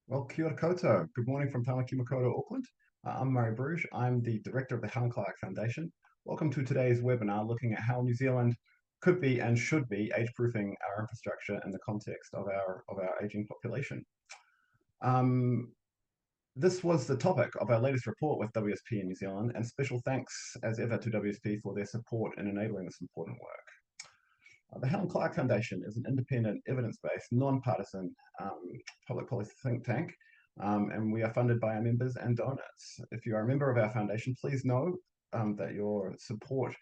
Well, kia ora koutou. Good morning from Tamaki Makaurau, Auckland. I'm Murray Bruges. I'm the director of the Helen Clark Foundation. Welcome to today's webinar looking at how New Zealand could be and should be age-proofing our infrastructure in the context of our aging population. This was the topic of our latest report with WSP in New Zealand, and special thanks as ever to WSP for their support in enabling this important work. The Helen Clark Foundation is an independent, evidence-based, non-partisan public policy think tank, and we are funded by our members and donors. If you are a member of our foundation, please know that your support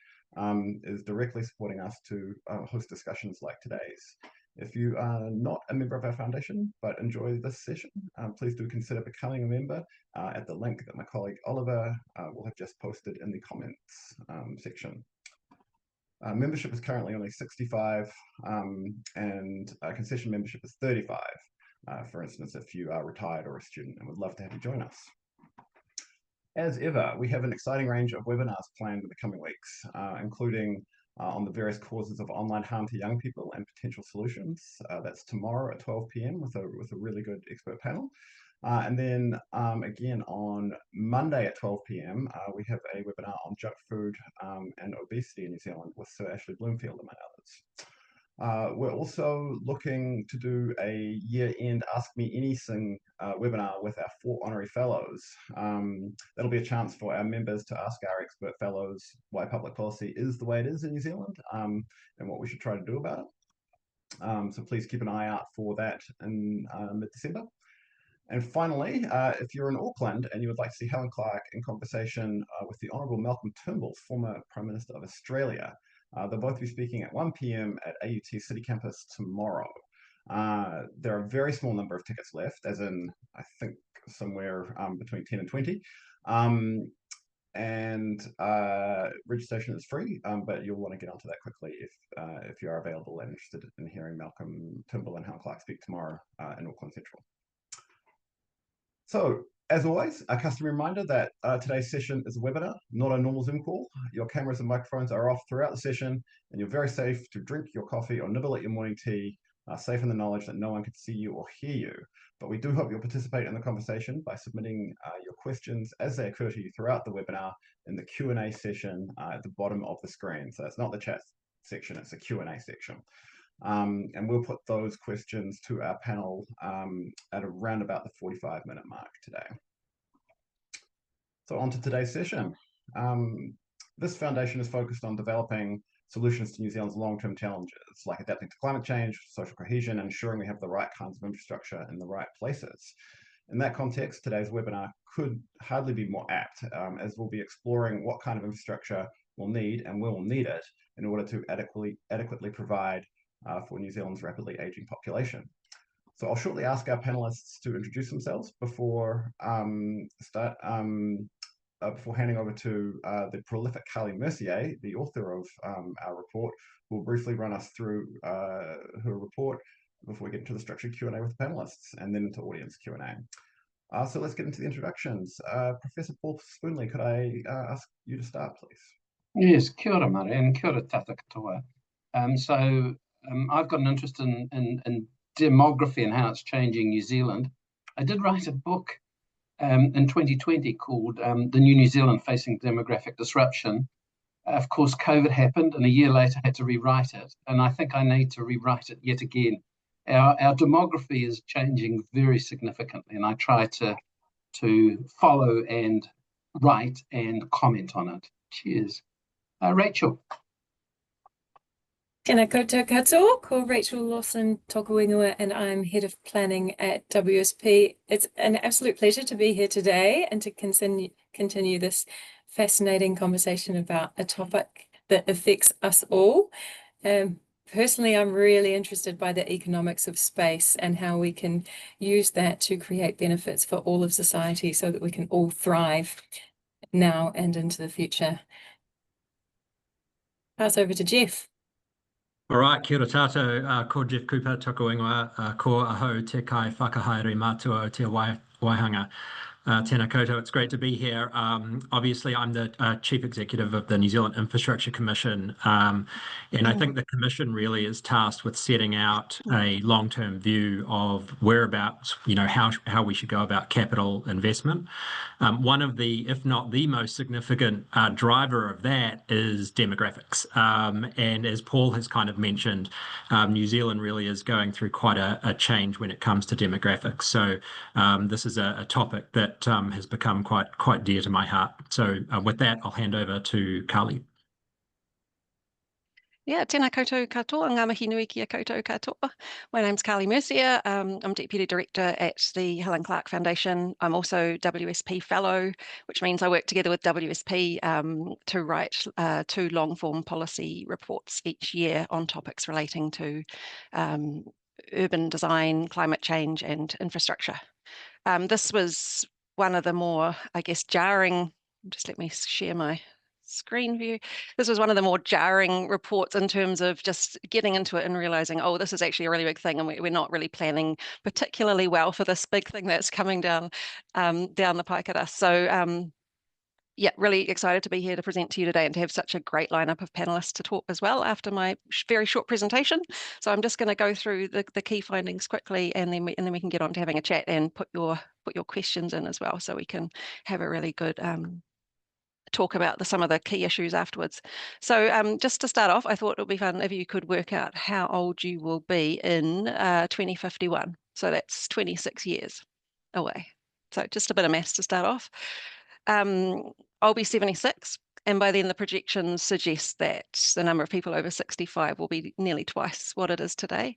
is directly supporting us to host discussions like today's. If you are not a member of our foundation but enjoy this session, please do consider becoming a member at the link that my colleague Oliver will have just posted in the comments section. Membership is currently only 65 and concession membership is 35. For instance, if you are retired or a student, and would love to have you join us. As ever, we have an exciting range of webinars planned in the coming weeks, including on the various causes of online harm to young people and potential solutions. That's tomorrow at 12 p.m. with a really good expert panel. And then again on Monday at 12 p.m, we have a webinar on junk food and obesity in New Zealand with Sir Ashley Bloomfield, among others. We're also looking to do a year-end Ask Me Anything webinar with our 4 honorary fellows. That'll be a chance for our members to ask our expert fellows why public policy is the way it is in New Zealand and what we should try to do about it. So please keep an eye out for that in mid-December. And finally, if you're in Auckland and you would like to see Helen Clark in conversation with the Honourable Malcolm Turnbull, former Prime Minister of Australia, they'll both be speaking at 1 p.m. at AUT City Campus tomorrow. There are a very small number of tickets left, as in, I think, somewhere between 10 and 20. And registration is free, but you'll want to get onto that quickly if you are available and interested in hearing Malcolm Turnbull and Helen Clark speak tomorrow in Auckland Central. So, as always, a customary reminder that today's session is a webinar, not a normal Zoom call. Your cameras and microphones are off throughout the session, and you're very safe to drink your coffee or nibble at your morning tea, safe in the knowledge that no one can see you or hear you. But we do hope you'll participate in the conversation by submitting your questions as they occur to you throughout the webinar in the Q&A session at the bottom of the screen. So it's not the chat section, it's a Q&A section. And we'll put those questions to our panel at around about the 45-minute mark today. So on to today's session. This foundation is focused on developing solutions to New Zealand's long-term challenges, like adapting to climate change, social cohesion, and ensuring we have the right kinds of infrastructure in the right places. In that context, today's webinar could hardly be more apt, as we'll be exploring what kind of infrastructure we'll need and will need it in order to adequately provide for New Zealand's rapidly aging population. So I'll shortly ask our panelists to introduce themselves before before handing over to the prolific Carly Mercier, the author of our report, who will briefly run us through her report before we get into the structured Q&A with the panelists and then into audience Q&A. So let's get into the introductions. Professor Paul Spoonley, could I ask you to start, please? Yes, kia ora Murray, and kia ora tata katoa. I've got an interest in demography and how it's changing New Zealand. I did write a book in 2020 called The New New Zealand Facing Demographic Disruption. Of course, COVID happened, and a year later I had to rewrite it. And I think I need to rewrite it yet again. Our demography is changing very significantly, and I try to follow and write and comment on it. Cheers. Rachel. Tēnā koutou katoa, ko Rachel Lawson toku ingoa, and I'm Head of Planning at WSP. It's an absolute pleasure to be here today and to continue this fascinating conversation about a topic that affects us all. Personally, I'm really interested by the economics of space and how we can use that to create benefits for all of society so that we can all thrive now and into the future. Pass over to Jeff. All right, kia ora tātou, ko Jeff Cooper, toko ingoa, ko aho te kai whakahaere mātua o te waihanga. Tēnā koutou, it's great to be here. Obviously, I'm the Chief Executive of the New Zealand Infrastructure Commission, and I think the Commission really is tasked with setting out a long-term view of whereabouts, how we should go about capital investment. One of the, if not the most significant driver of that is demographics. And as Paul has kind of mentioned, New Zealand really is going through quite a change when it comes to demographics. So this is a topic that has become quite dear to my heart. So with that, I'll hand over to Carly. Yeah, tēnā koutou katoa, ngā mihi nui kia koutou katoa. My name's Carly Mercier. I'm Deputy Director at the Helen Clark Foundation. I'm also WSP Fellow, which means I work together with WSP to write 2 long-form policy reports each year on topics relating to urban design, climate change and infrastructure. This was one of the more, I guess, jarring, just let me share my screen view. This was one of the more jarring reports in terms of just getting into it and realizing, oh, this is actually a really big thing and we're not really planning particularly well for this big thing that's coming down the pike at us. So yeah, really excited to be here to present to you today and to have such a great lineup of panelists to talk as well after my very short presentation. So I'm just going to go through the key findings quickly, and then we can get on to having a chat and put your questions in as well, so we can have a really good talk about some of the key issues afterwards. So just to start off, I thought it would be fun if you could work out how old you will be in 2051. So that's 26 years away. So just a bit of maths to start off. I'll be 76, and by then the projections suggest that the number of people over 65 will be nearly twice what it is today.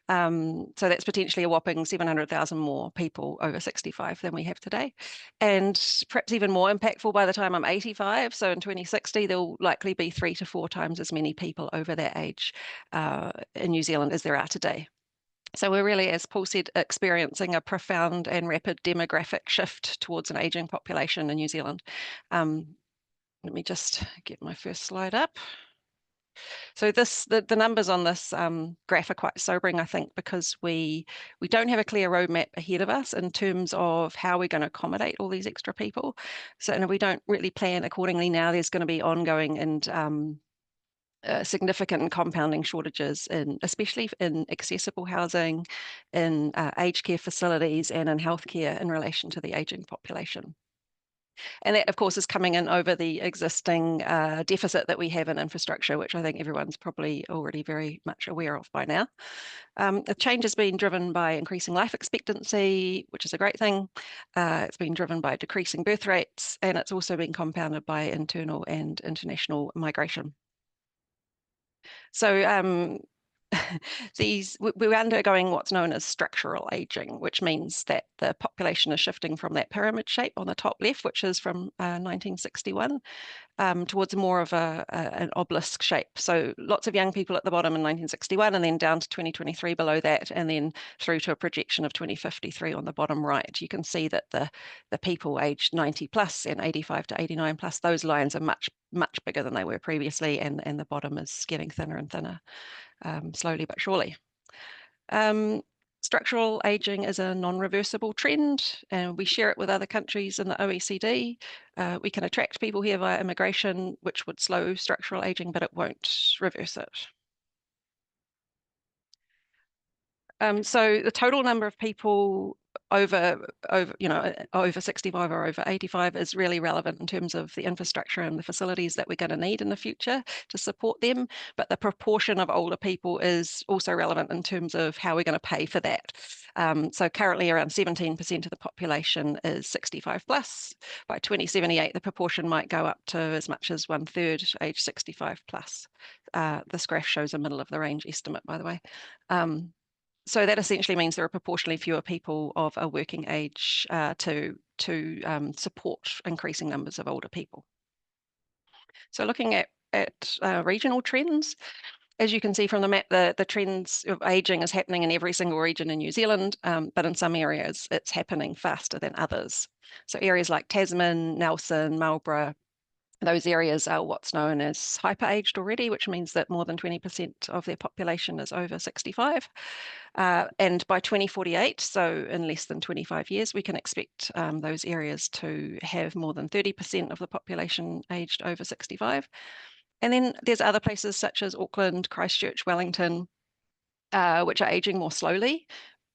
So that's potentially a whopping 700,000 more people over 65 than we have today. And perhaps even more impactful by the time I'm 85, so in 2060, there'll likely be 3 to 4 times as many people over that age in New Zealand as there are today. So we're really, as Paul said, experiencing a profound and rapid demographic shift towards an aging population in New Zealand. Let me just get my first slide up. So the numbers on this graph are quite sobering, I think, because we don't have a clear roadmap ahead of us in terms of how we're going to accommodate all these extra people. So we don't really plan accordingly now. There's going to be ongoing and significant and compounding shortages, especially in accessible housing, in aged care facilities and in healthcare in relation to the ageing population. And that, of course, is coming in over the existing deficit that we have in infrastructure, which I think everyone's probably already very much aware of by now. The change has been driven by increasing life expectancy, which is a great thing. It's been driven by decreasing birth rates, and it's also been compounded by internal and international migration. So we're undergoing what's known as structural aging, which means that the population is shifting from that pyramid shape on the top left, which is from 1961, towards more of an obelisk shape. So lots of young people at the bottom in 1961, and then down to 2023 below that, and then through to a projection of 2053 on the bottom right. You can see that the people aged 90 plus and 85 to 89 plus, those lines are much bigger than they were previously, and the bottom is getting thinner and thinner, slowly but surely. Structural aging is a non-reversible trend, and we share it with other countries in the OECD. We can attract people here via immigration, which would slow structural aging, but it won't reverse it. So the total number of people over 65 or over 85 is really relevant in terms of the infrastructure and the facilities that we're going to need in the future to support them. But the proportion of older people is also relevant in terms of how we're going to pay for that. So currently around 17% of the population is 65 plus. By 2078, the proportion might go up to as much as 1/3 age 65 plus. This graph shows a middle of the range estimate, by the way. So that essentially means there are proportionally fewer people of a working age to support increasing numbers of older people. So looking at regional trends, as you can see from the map, the trends of aging is happening in every single region in New Zealand, but in some areas it's happening faster than others. So areas like Tasman, Nelson, Marlborough, Those areas are what's known as hyper-aged already, which means that more than 20% of their population is over 65. And by 2048, so in less than 25 years, we can expect those areas to have more than 30% of the population aged over 65. And then there's other places such as Auckland, Christchurch, Wellington, which are aging more slowly,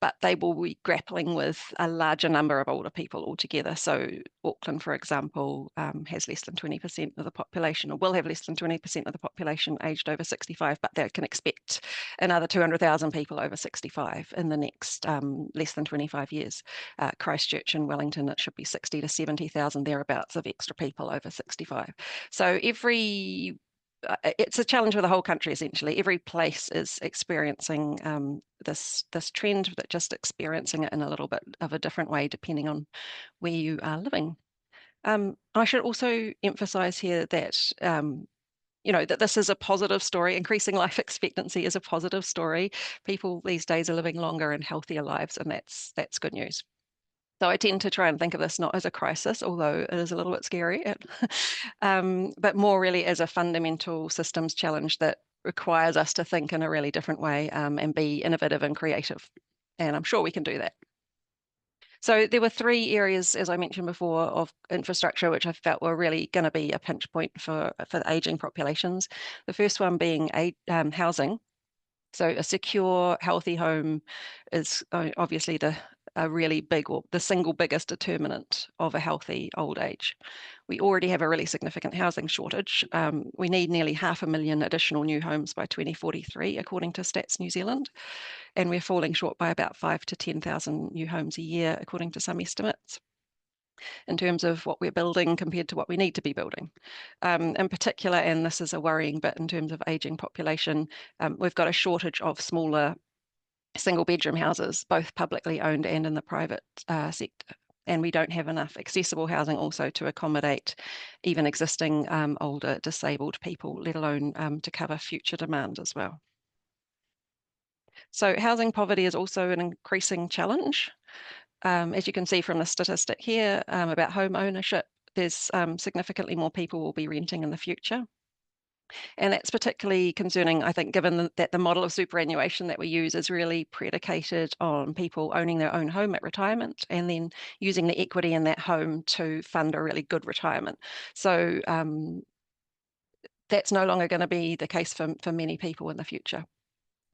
but they will be grappling with a larger number of older people altogether. So Auckland, for example, has less than 20% of the population, or will have less than 20% of the population aged over 65, but they can expect another 200,000 people over 65 in the next less than 25 years. Christchurch and Wellington, it should be 60 to 70,000 thereabouts of extra people over 65. So it's a challenge for the whole country, essentially. Every place is experiencing this trend, but just experiencing it in a little bit of a different way, depending on where you are living. I should also emphasize here that that this is a positive story. Increasing life expectancy is a positive story. People these days are living longer and healthier lives, and that's good news. So I tend to try and think of this not as a crisis, although it is a little bit scary, but more really as a fundamental systems challenge that requires us to think in a really different way and be innovative and creative. And I'm sure we can do that. So there were 3 areas, as I mentioned before, of infrastructure, which I felt were really going to be a pinch point for the aging populations. The first one being housing. So a secure, healthy home is obviously a really big, or the single biggest determinant of a healthy old age. We already have a really significant housing shortage. We need nearly 500,000 additional new homes by 2043, according to Stats New Zealand. And we're falling short by about 5,000 to 10,000 new homes a year, according to some estimates, in terms of what we're building compared to what we need to be building. In particular, and this is a worrying bit in terms of aging population, we've got a shortage of smaller single bedroom houses, both publicly owned and in the private sector. And we don't have enough accessible housing also to accommodate even existing older disabled people, let alone to cover future demand as well. So housing poverty is also an increasing challenge. As you can see from the statistic here about home ownership, there's significantly more people will be renting in the future. And that's particularly concerning, I think, given that the model of superannuation that we use is really predicated on people owning their own home at retirement and then using the equity in that home to fund a really good retirement. So that's no longer going to be the case for many people in the future.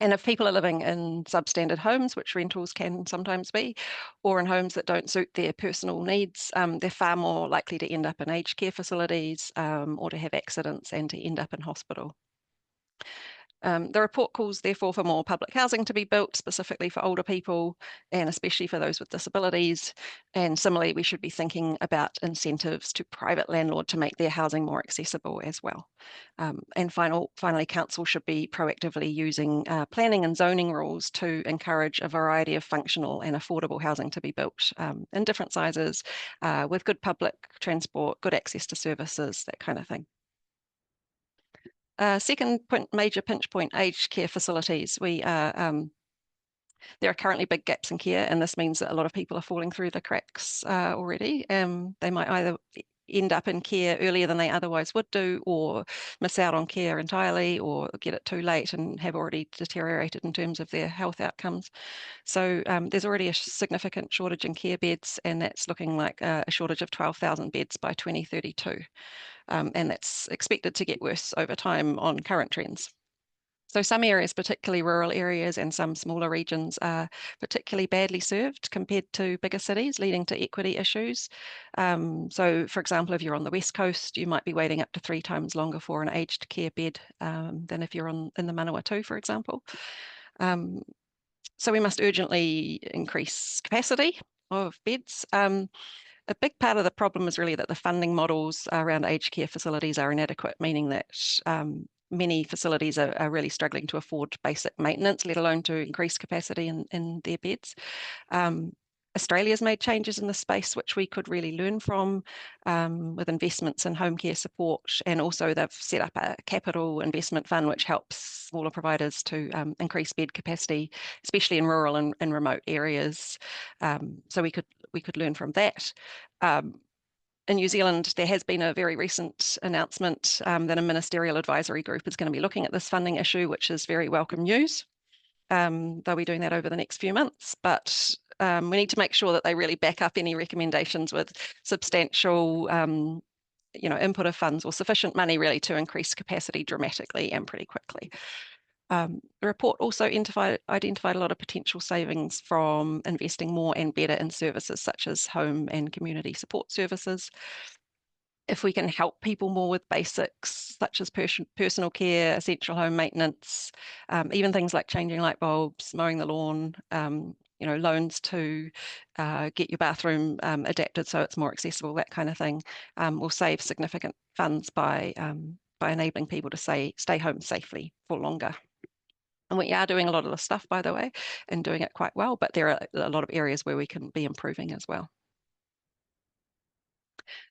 And if people are living in substandard homes, which rentals can sometimes be, or in homes that don't suit their personal needs, they're far more likely to end up in aged care facilities or to have accidents and to end up in hospital. The report calls, therefore, for more public housing to be built specifically for older people and especially for those with disabilities. And similarly, we should be thinking about incentives to private landlord to make their housing more accessible as well. And finally, council should be proactively using planning and zoning rules to encourage a variety of functional and affordable housing to be built in different sizes with good public transport, good access to services, that kind of thing. Second major pinch point, aged care facilities. There are currently big gaps in care, and this means that a lot of people are falling through the cracks already. They might either end up in care earlier than they otherwise would do, or miss out on care entirely, or get it too late and have already deteriorated in terms of their health outcomes. So there's already a significant shortage in care beds, and that's looking like a shortage of 12,000 beds by 2032. And that's expected to get worse over time on current trends. So some areas, particularly rural areas and some smaller regions, are particularly badly served compared to bigger cities, leading to equity issues. So, for example, if you're on the West Coast, you might be waiting up to 3 times longer for an aged care bed than if you're in the Manawatu, for example. So we must urgently increase capacity of beds. A big part of the problem is really that the funding models around aged care facilities are inadequate, meaning that many facilities are really struggling to afford basic maintenance, let alone to increase capacity in their beds. Australia's made changes in the space which we could really learn from with investments in home care support, and also they've set up a capital investment fund which helps smaller providers to increase bed capacity, especially in rural and remote areas. So we could learn from that. In New Zealand, there has been a very recent announcement that a ministerial advisory group is going to be looking at this funding issue, which is very welcome news. They'll be doing that over the next few months, but we need to make sure that they really back up any recommendations with substantial input of funds or sufficient money really to increase capacity dramatically and pretty quickly. The report also identified a lot of potential savings from investing more and better in services such as home and community support services. If we can help people more with basics such as personal care, essential home maintenance, even things like changing light bulbs, mowing the lawn, loans to get your bathroom adapted so it's more accessible, that kind of thing, will save significant funds by enabling people to stay home safely for longer. And we are doing a lot of the stuff, by the way, and doing it quite well, but there are a lot of areas where we can be improving as well.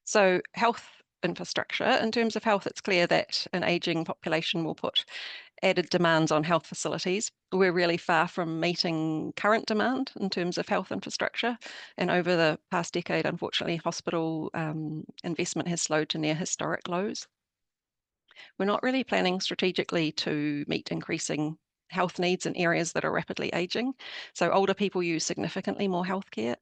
So health infrastructure, in terms of health, it's clear that an aging population will put added demands on health facilities. We're really far from meeting current demand in terms of health infrastructure. And over the past decade, unfortunately, hospital investment has slowed to near historic lows. We're not really planning strategically to meet increasing health needs in areas that are rapidly aging. So older people use significantly more healthcare.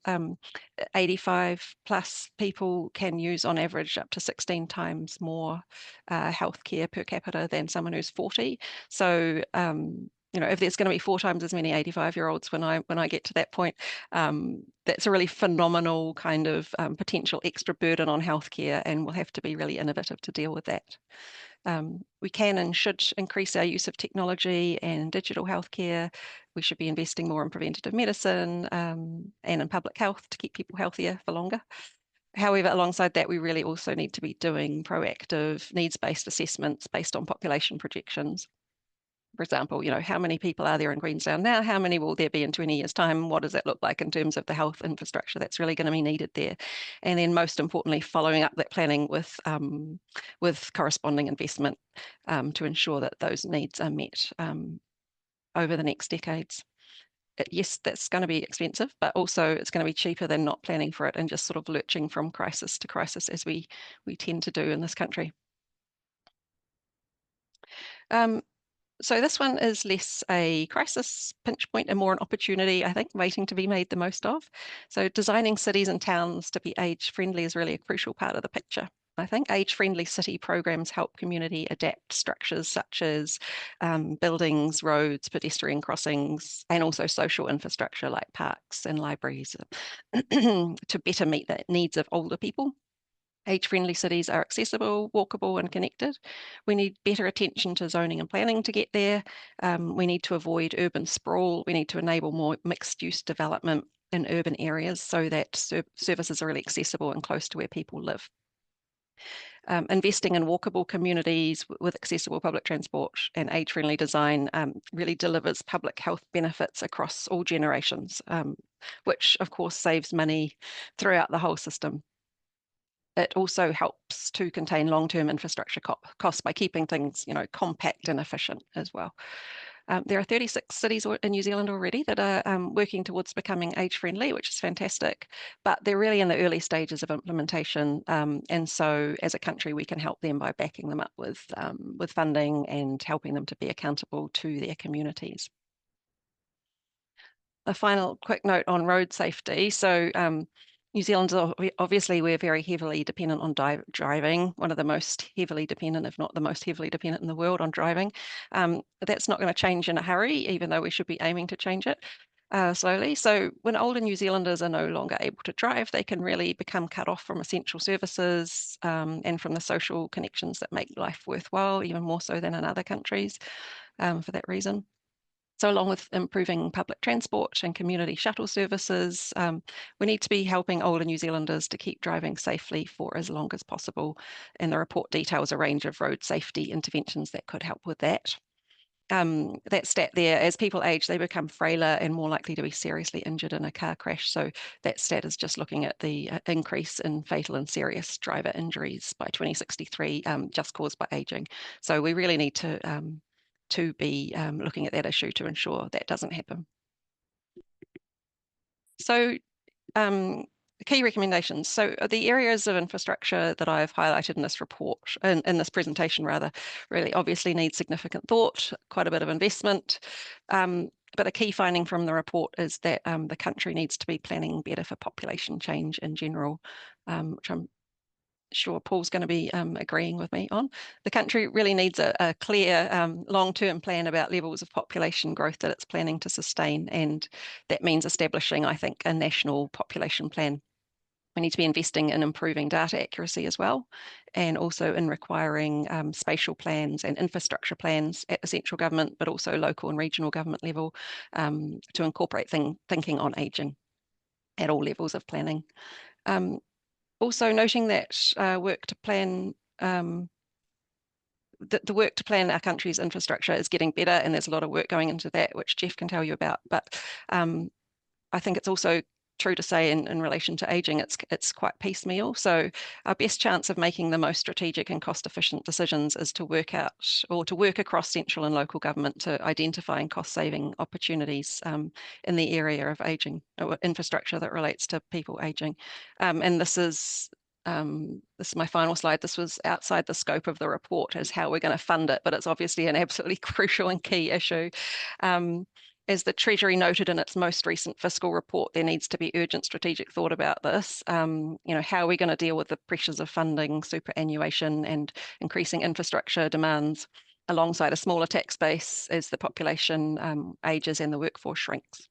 85 plus people can use on average up to 16 times more healthcare per capita than someone who's 40. So if there's going to be 4 times as many 85-year-olds when I get to that point, that's a really phenomenal kind of potential extra burden on healthcare, and we'll have to be really innovative to deal with that. We can and should increase our use of technology and digital healthcare. We should be investing more in preventative medicine and in public health to keep people healthier for longer. However, alongside that, we really also need to be doing proactive needs-based assessments based on population projections. For example, how many people are there in Queenstown now? How many will there be in 20 years' time? What does that look like in terms of the health infrastructure that's really going to be needed there? And then most importantly, following up that planning with corresponding investment to ensure that those needs are met over the next decades. Yes, that's going to be expensive, but also it's going to be cheaper than not planning for it and just sort of lurching from crisis to crisis as we tend to do in this country. So this one is less a crisis pinch point and more an opportunity, I think, waiting to be made the most of. So designing cities and towns to be age-friendly is really a crucial part of the picture. I think age-friendly city programs help community adapt structures such as buildings, roads, pedestrian crossings, and also social infrastructure like parks and libraries to better meet the needs of older people. Age-friendly cities are accessible, walkable, and connected. We need better attention to zoning and planning to get there. We need to avoid urban sprawl. We need to enable more mixed-use development in urban areas so that services are really accessible and close to where people live. Investing in walkable communities with accessible public transport and age-friendly design really delivers public health benefits across all generations, which of course saves money throughout the whole system. It also helps to contain long-term infrastructure costs by keeping things, compact and efficient as well. There are 36 cities in New Zealand already that are working towards becoming age-friendly, which is fantastic, but they're really in the early stages of implementation. And so as a country, we can help them by backing them up with funding and helping them to be accountable to their communities. A final quick note on road safety. So New Zealand's obviously, we're very heavily dependent on driving, one of the most heavily dependent, if not the most heavily dependent in the world on driving. But that's not going to change in a hurry, even though we should be aiming to change it slowly. So when older New Zealanders are no longer able to drive, they can really become cut off from essential services and from the social connections that make life worthwhile, even more so than in other countries for that reason. So along with improving public transport and community shuttle services, we need to be helping older New Zealanders to keep driving safely for as long as possible. And the report details a range of road safety interventions that could help with that. That stat there, as people age, they become frailer and more likely to be seriously injured in a car crash. So that stat is just looking at the increase in fatal and serious driver injuries by 2063, just caused by aging. So we really need to be looking at that issue to ensure that doesn't happen. So key recommendations. So the areas of infrastructure that I've highlighted in this report, in this presentation rather, really obviously need significant thought, quite a bit of investment. But a key finding from the report is that the country needs to be planning better for population change in general, which I'm sure Paul's going to be agreeing with me on. The country really needs a clear long-term plan about levels of population growth that it's planning to sustain, and that means establishing, I think, a national population plan. We need to be investing in improving data accuracy as well, and also in requiring spatial plans and infrastructure plans at the central government, but also local and regional government level, to incorporate thinking on ageing at all levels of planning. Also noting that work to plan the work to plan our country's infrastructure is getting better, and there's a lot of work going into that, which Jeff can tell you about. But I think it's also true to say in relation to ageing, it's quite piecemeal. So our best chance of making the most strategic and cost-efficient decisions is to work out, or to work across central and local government to identifying cost-saving opportunities in the area of ageing, or infrastructure that relates to people ageing. And this is my final slide. This was outside the scope of the report as how we're going to fund it, but it's obviously an absolutely crucial and key issue. As the Treasury noted in its most recent fiscal report, there needs to be urgent strategic thought about this. You know, how are we going to deal with the pressures of funding superannuation and increasing infrastructure demands alongside a smaller tax base as the population ages and the workforce shrinks?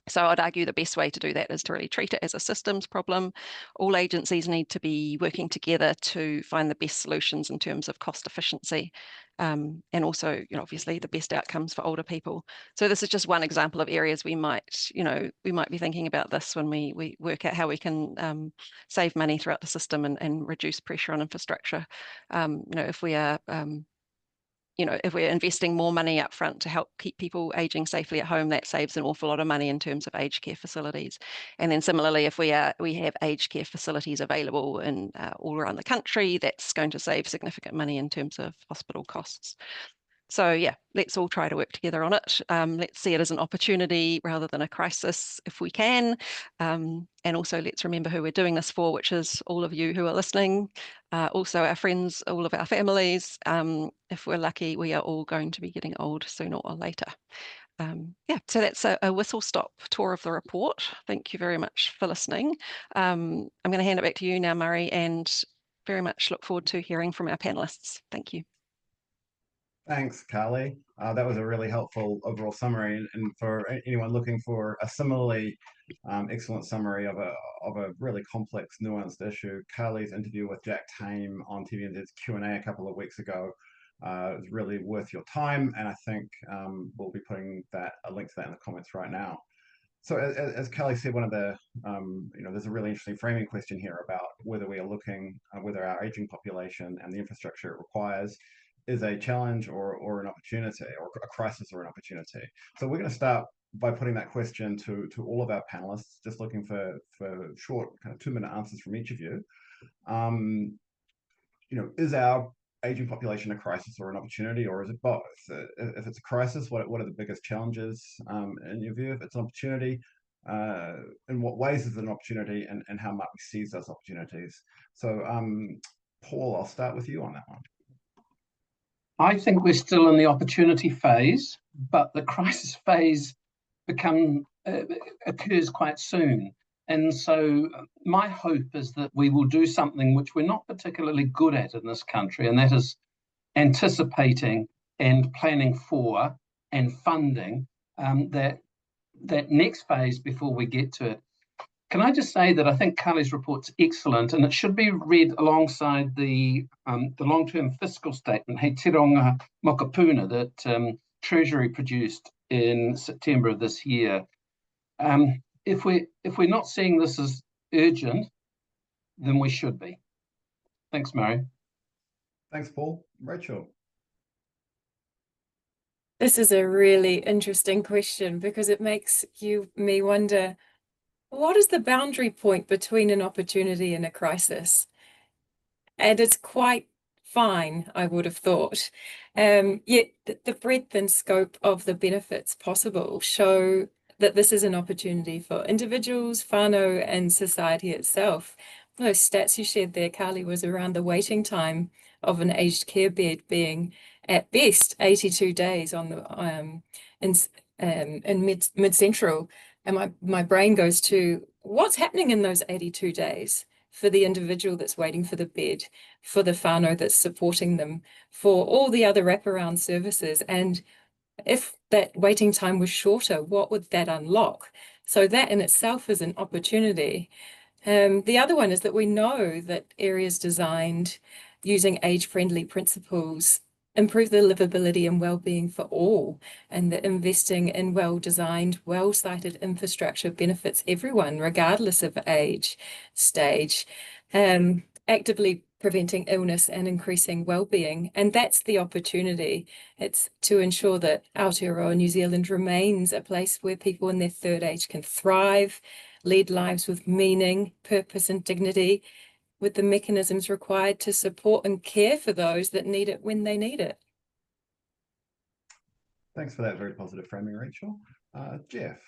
So I'd argue the best way to do that is to really treat it as a systems problem. All agencies need to be working together to find the best solutions in terms of cost efficiency, and also, you know, obviously the best outcomes for older people. So this is just one example of areas we might be thinking about this when we work out how we can save money throughout the system and reduce pressure on infrastructure. You know, if we are if we're investing more money up front to help keep people aging safely at home, that saves an awful lot of money in terms of aged care facilities. And then similarly, if we have aged care facilities available in all around the country, that's going to save significant money in terms of hospital costs. So yeah, let's all try to work together on it. Let's see it as an opportunity rather than a crisis if we can. And also let's remember who we're doing this for, which is all of you who are listening, also our friends, all of our families. If we're lucky, we are all going to be getting old sooner or later. Yeah, so that's a whistle-stop tour of the report. Thank you very much for listening. I'm going to hand it back to you now, Murray, and very much look forward to hearing from our panellists. Thank you. Thanks, Carly. That was a really helpful overall summary, and for anyone looking for a similarly excellent summary of a really complex, nuanced issue, Carly's interview with Jack Tame on TVNZ's Q&A a couple of weeks ago is really worth your time, and I think we'll be putting a link to that in the comments right now. So as Carly said, one of the, there's a really interesting framing question here about whether we are looking, whether our aging population and the infrastructure it requires is a challenge or an opportunity, or a crisis or an opportunity. So we're going to start by putting that question to all of our panelists, just looking for short kind of 2-minute answers from each of you. Is our aging population a crisis or an opportunity, or is it both? If it's a crisis, what are the biggest challenges in your view? If it's an opportunity, in what ways is it an opportunity, and how might we seize those opportunities? So Paul, I'll start with you on that one. I think we're still in the opportunity phase, but the crisis phase occurs quite soon. And so my hope is that we will do something which we're not particularly good at in this country, and that is anticipating and planning for and funding that next phase before we get to it. Can I just say that I think Carly's report's excellent, and it should be read alongside the long-term fiscal statement, He Tironga Mokapuna, that Treasury produced in September of this year. If we're not seeing this as urgent, then we should be. Thanks, Murray. Thanks, Paul. Rachel. This is a really interesting question, because it makes me wonder, what is the boundary point between an opportunity and a crisis? And it's quite fine, I would have thought. Yet the breadth and scope of the benefits possible show that this is an opportunity for individuals, whānau, and society itself. Those stats you shared there, Carly, was around the waiting time of an aged care bed being at best 82 days on the in mid-central. And my brain goes to what's happening in those 82 days for the individual that's waiting for the bed, for the whānau that's supporting them, for all the other wraparound services. And if that waiting time was shorter, what would that unlock? So that in itself is an opportunity. The other one is that we know that areas designed using age-friendly principles improve the livability and well-being for all, and that investing in well-designed, well-sited infrastructure benefits everyone, regardless of age, stage, actively preventing illness and increasing well-being. And that's the opportunity. It's to ensure that Aotearoa New Zealand remains a place where people in their third age can thrive, lead lives with meaning, purpose, and dignity, with the mechanisms required to support and care for those that need it when they need it. Thanks for that very positive framing, Rachel. Jeff.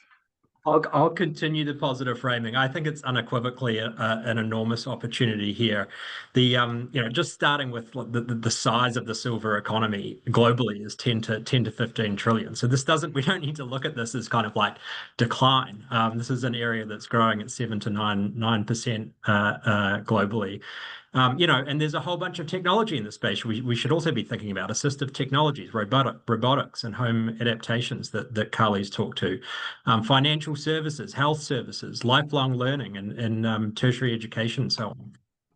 I'll continue the positive framing. I think it's unequivocally an enormous opportunity here. Just starting with the size of the silver economy globally is 10 to 15 trillion. So we don't need to look at this as kind of like decline. This is an area that's growing at 7 to 9% globally. And there's a whole bunch of technology in the space we should also be thinking about: assistive technologies, robotics, and home adaptations that Carly's talked to, financial services, health services, lifelong learning, and tertiary education, and so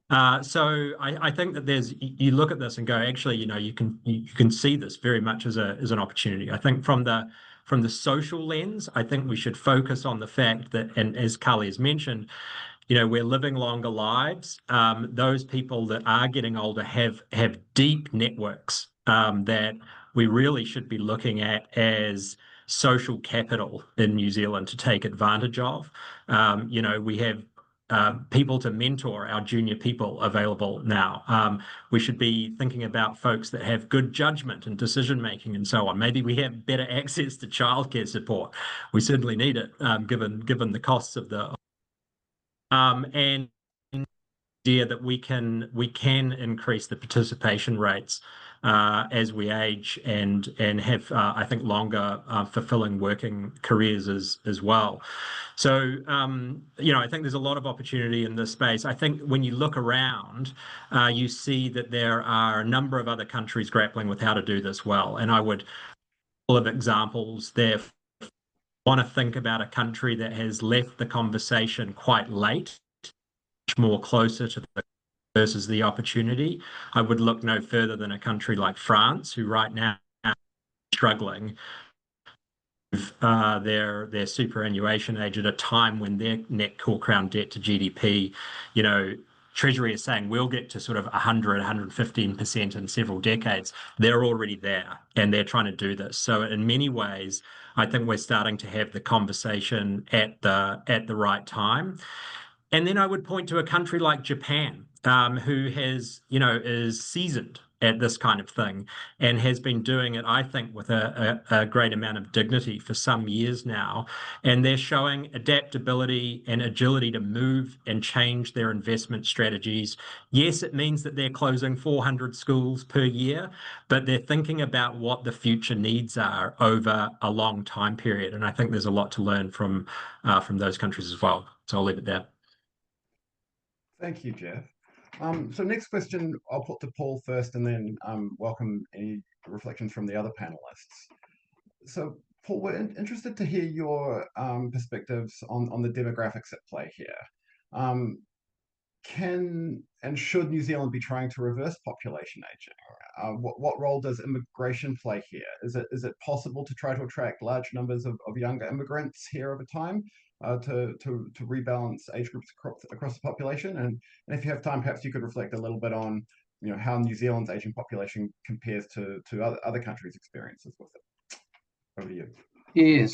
on. So I think that you look at this and go, actually, you can see this very much as an opportunity. I think from the social lens, I think we should focus on the fact that, and as Carly has mentioned, we're living longer lives. Those people that are getting older have deep networks that we really should be looking at as social capital in New Zealand to take advantage of. We have people to mentor our junior people available now. We should be thinking about folks that have good judgment and decision making and so on. Maybe we have better access to childcare support. We certainly need it, given the costs of the and idea that we can increase the participation rates as we age and have I think longer fulfilling working careers as well. So I think there's a lot of opportunity in this space. I think when you look around, you see that there are a number of other countries grappling with how to do this well, and I would full of examples there. Want to think about a country that has left the conversation quite late, much more closer to the versus the opportunity. I would look no further than a country like France, who right now are struggling with their superannuation age at a time when their net core crown debt to GDP, Treasury is saying we'll get to sort of 115% in several decades. They're already there, and they're trying to do this. So in many ways, I think we're starting to have the conversation at the right time. And then I would point to a country like Japan, who is seasoned at this kind of thing and has been doing it, I think, with a great amount of dignity for some years now. And they're showing adaptability and agility to move and change their investment strategies. Yes, it means that they're closing 400 schools per year, but they're thinking about what the future needs are over a long time period. And I think there's a lot to learn from those countries as well. So I'll leave it there. Thank you, Jeff. So next question I'll put to Paul first, and then welcome any reflections from the other panelists. So Paul, we're interested to hear your perspectives on the demographics at play here. Can and should New Zealand be trying to reverse population aging? What role does immigration play here? Is it possible to try to attract large numbers of younger immigrants here over time to rebalance age groups across the population? And if you have time, perhaps you could reflect a little bit on how New Zealand's aging population compares to other countries' experiences with it. Over to you. Yes,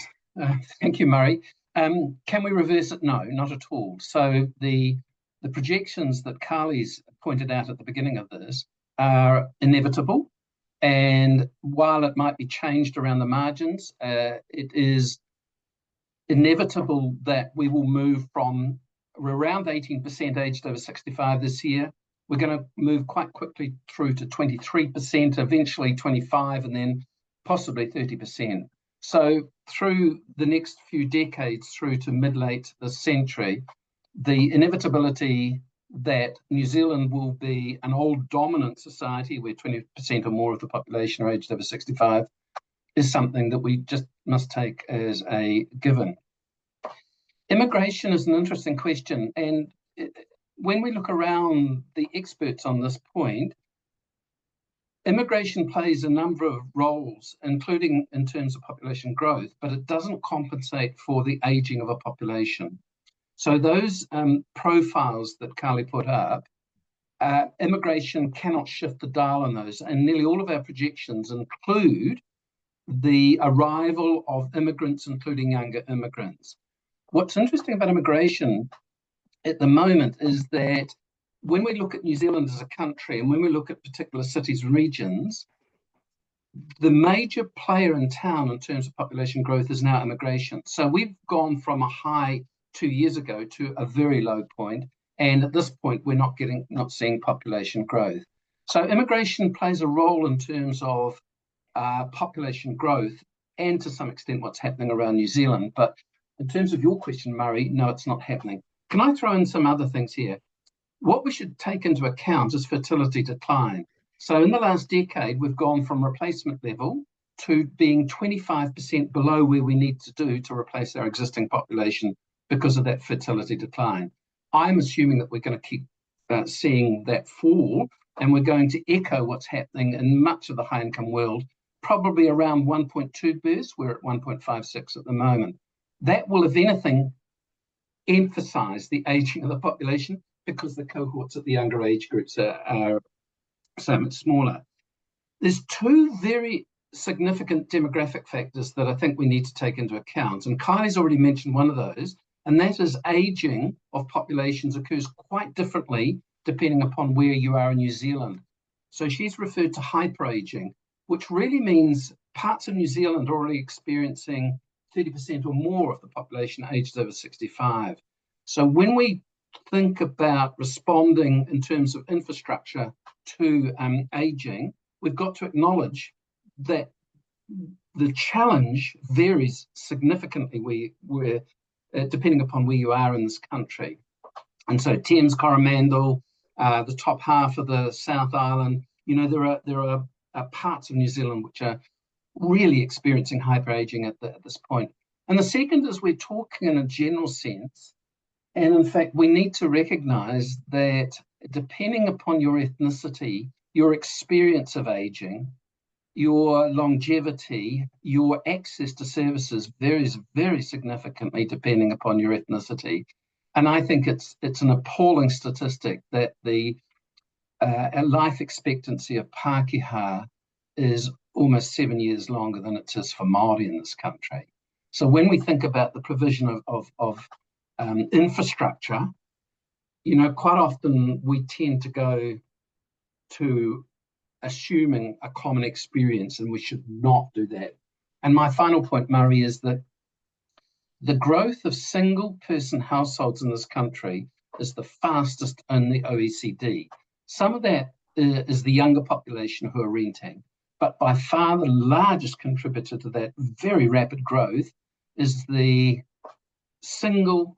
thank you, Murray. Can we reverse it? No, not at all. So the projections that Carly's pointed out at the beginning of this are inevitable. And while it might be changed around the margins, it is inevitable that we will move from around 18% aged over 65 this year. We're going to move quite quickly through to 23%, eventually 25%, and then possibly 30%. So through the next few decades, through to mid-late this century, the inevitability that New Zealand will be an old dominant society where 20% or more of the population are aged over 65 is something that we just must take as a given. Immigration is an interesting question, and when we look around the experts on this point, immigration plays a number of roles, including in terms of population growth, but it doesn't compensate for the aging of a population. So those profiles that Carly put up, immigration cannot shift the dial on those, and nearly all of our projections include the arrival of immigrants, including younger immigrants. What's interesting about immigration at the moment is that when we look at New Zealand as a country and when we look at particular cities and regions, the major player in town in terms of population growth is now immigration. So we've gone from a high 2 years ago to a very low point, and at this point we're not seeing population growth. So immigration plays a role in terms of population growth and to some extent what's happening around New Zealand. But in terms of your question, Murray, no, it's not happening. Can I throw in some other things here? What we should take into account is fertility decline. So in the last decade, we've gone from replacement level to being 25% below where we need to do to replace our existing population because of that fertility decline. I'm assuming that we're going to keep seeing that fall, and we're going to echo what's happening in much of the high-income world, probably around 1.2 births. We're at 1.56 at the moment. That will, if anything, emphasize the aging of the population because the cohorts at the younger age groups are so much smaller. There's two very significant demographic factors that I think we need to take into account, and Kylie's already mentioned one of those, and that is aging of populations occurs quite differently depending upon where you are in New Zealand. So she's referred to hyperaging, which really means parts of New Zealand are already experiencing 30% or more of the population aged over 65. So when we think about responding in terms of infrastructure to aging, we've got to acknowledge that the challenge varies significantly depending upon where you are in this country. And so Thames, Coromandel, the top half of the South Island, there are parts of New Zealand which are really experiencing hyperaging at this point. And the second is we're talking in a general sense, and in fact we need to recognize that depending upon your ethnicity, your experience of aging, your longevity, your access to services varies very significantly depending upon your ethnicity. And I think it's an appalling statistic that the life expectancy of Pākehā is almost 7 years longer than it is for Māori in this country. So when we think about the provision of infrastructure, quite often we tend to go to assuming a common experience, and we should not do that. And my final point, Murray, is that the growth of single-person households in this country is the fastest in the OECD. Some of that is the younger population who are renting, but by far the largest contributor to that very rapid growth is the single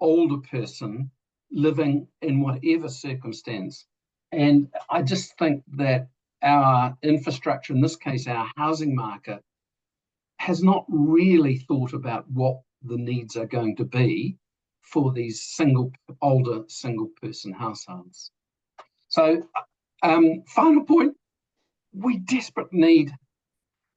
older person living in whatever circumstance. And I just think that our infrastructure, in this case our housing market, has not really thought about what the needs are going to be for these older single-person households. So, final point, we desperately need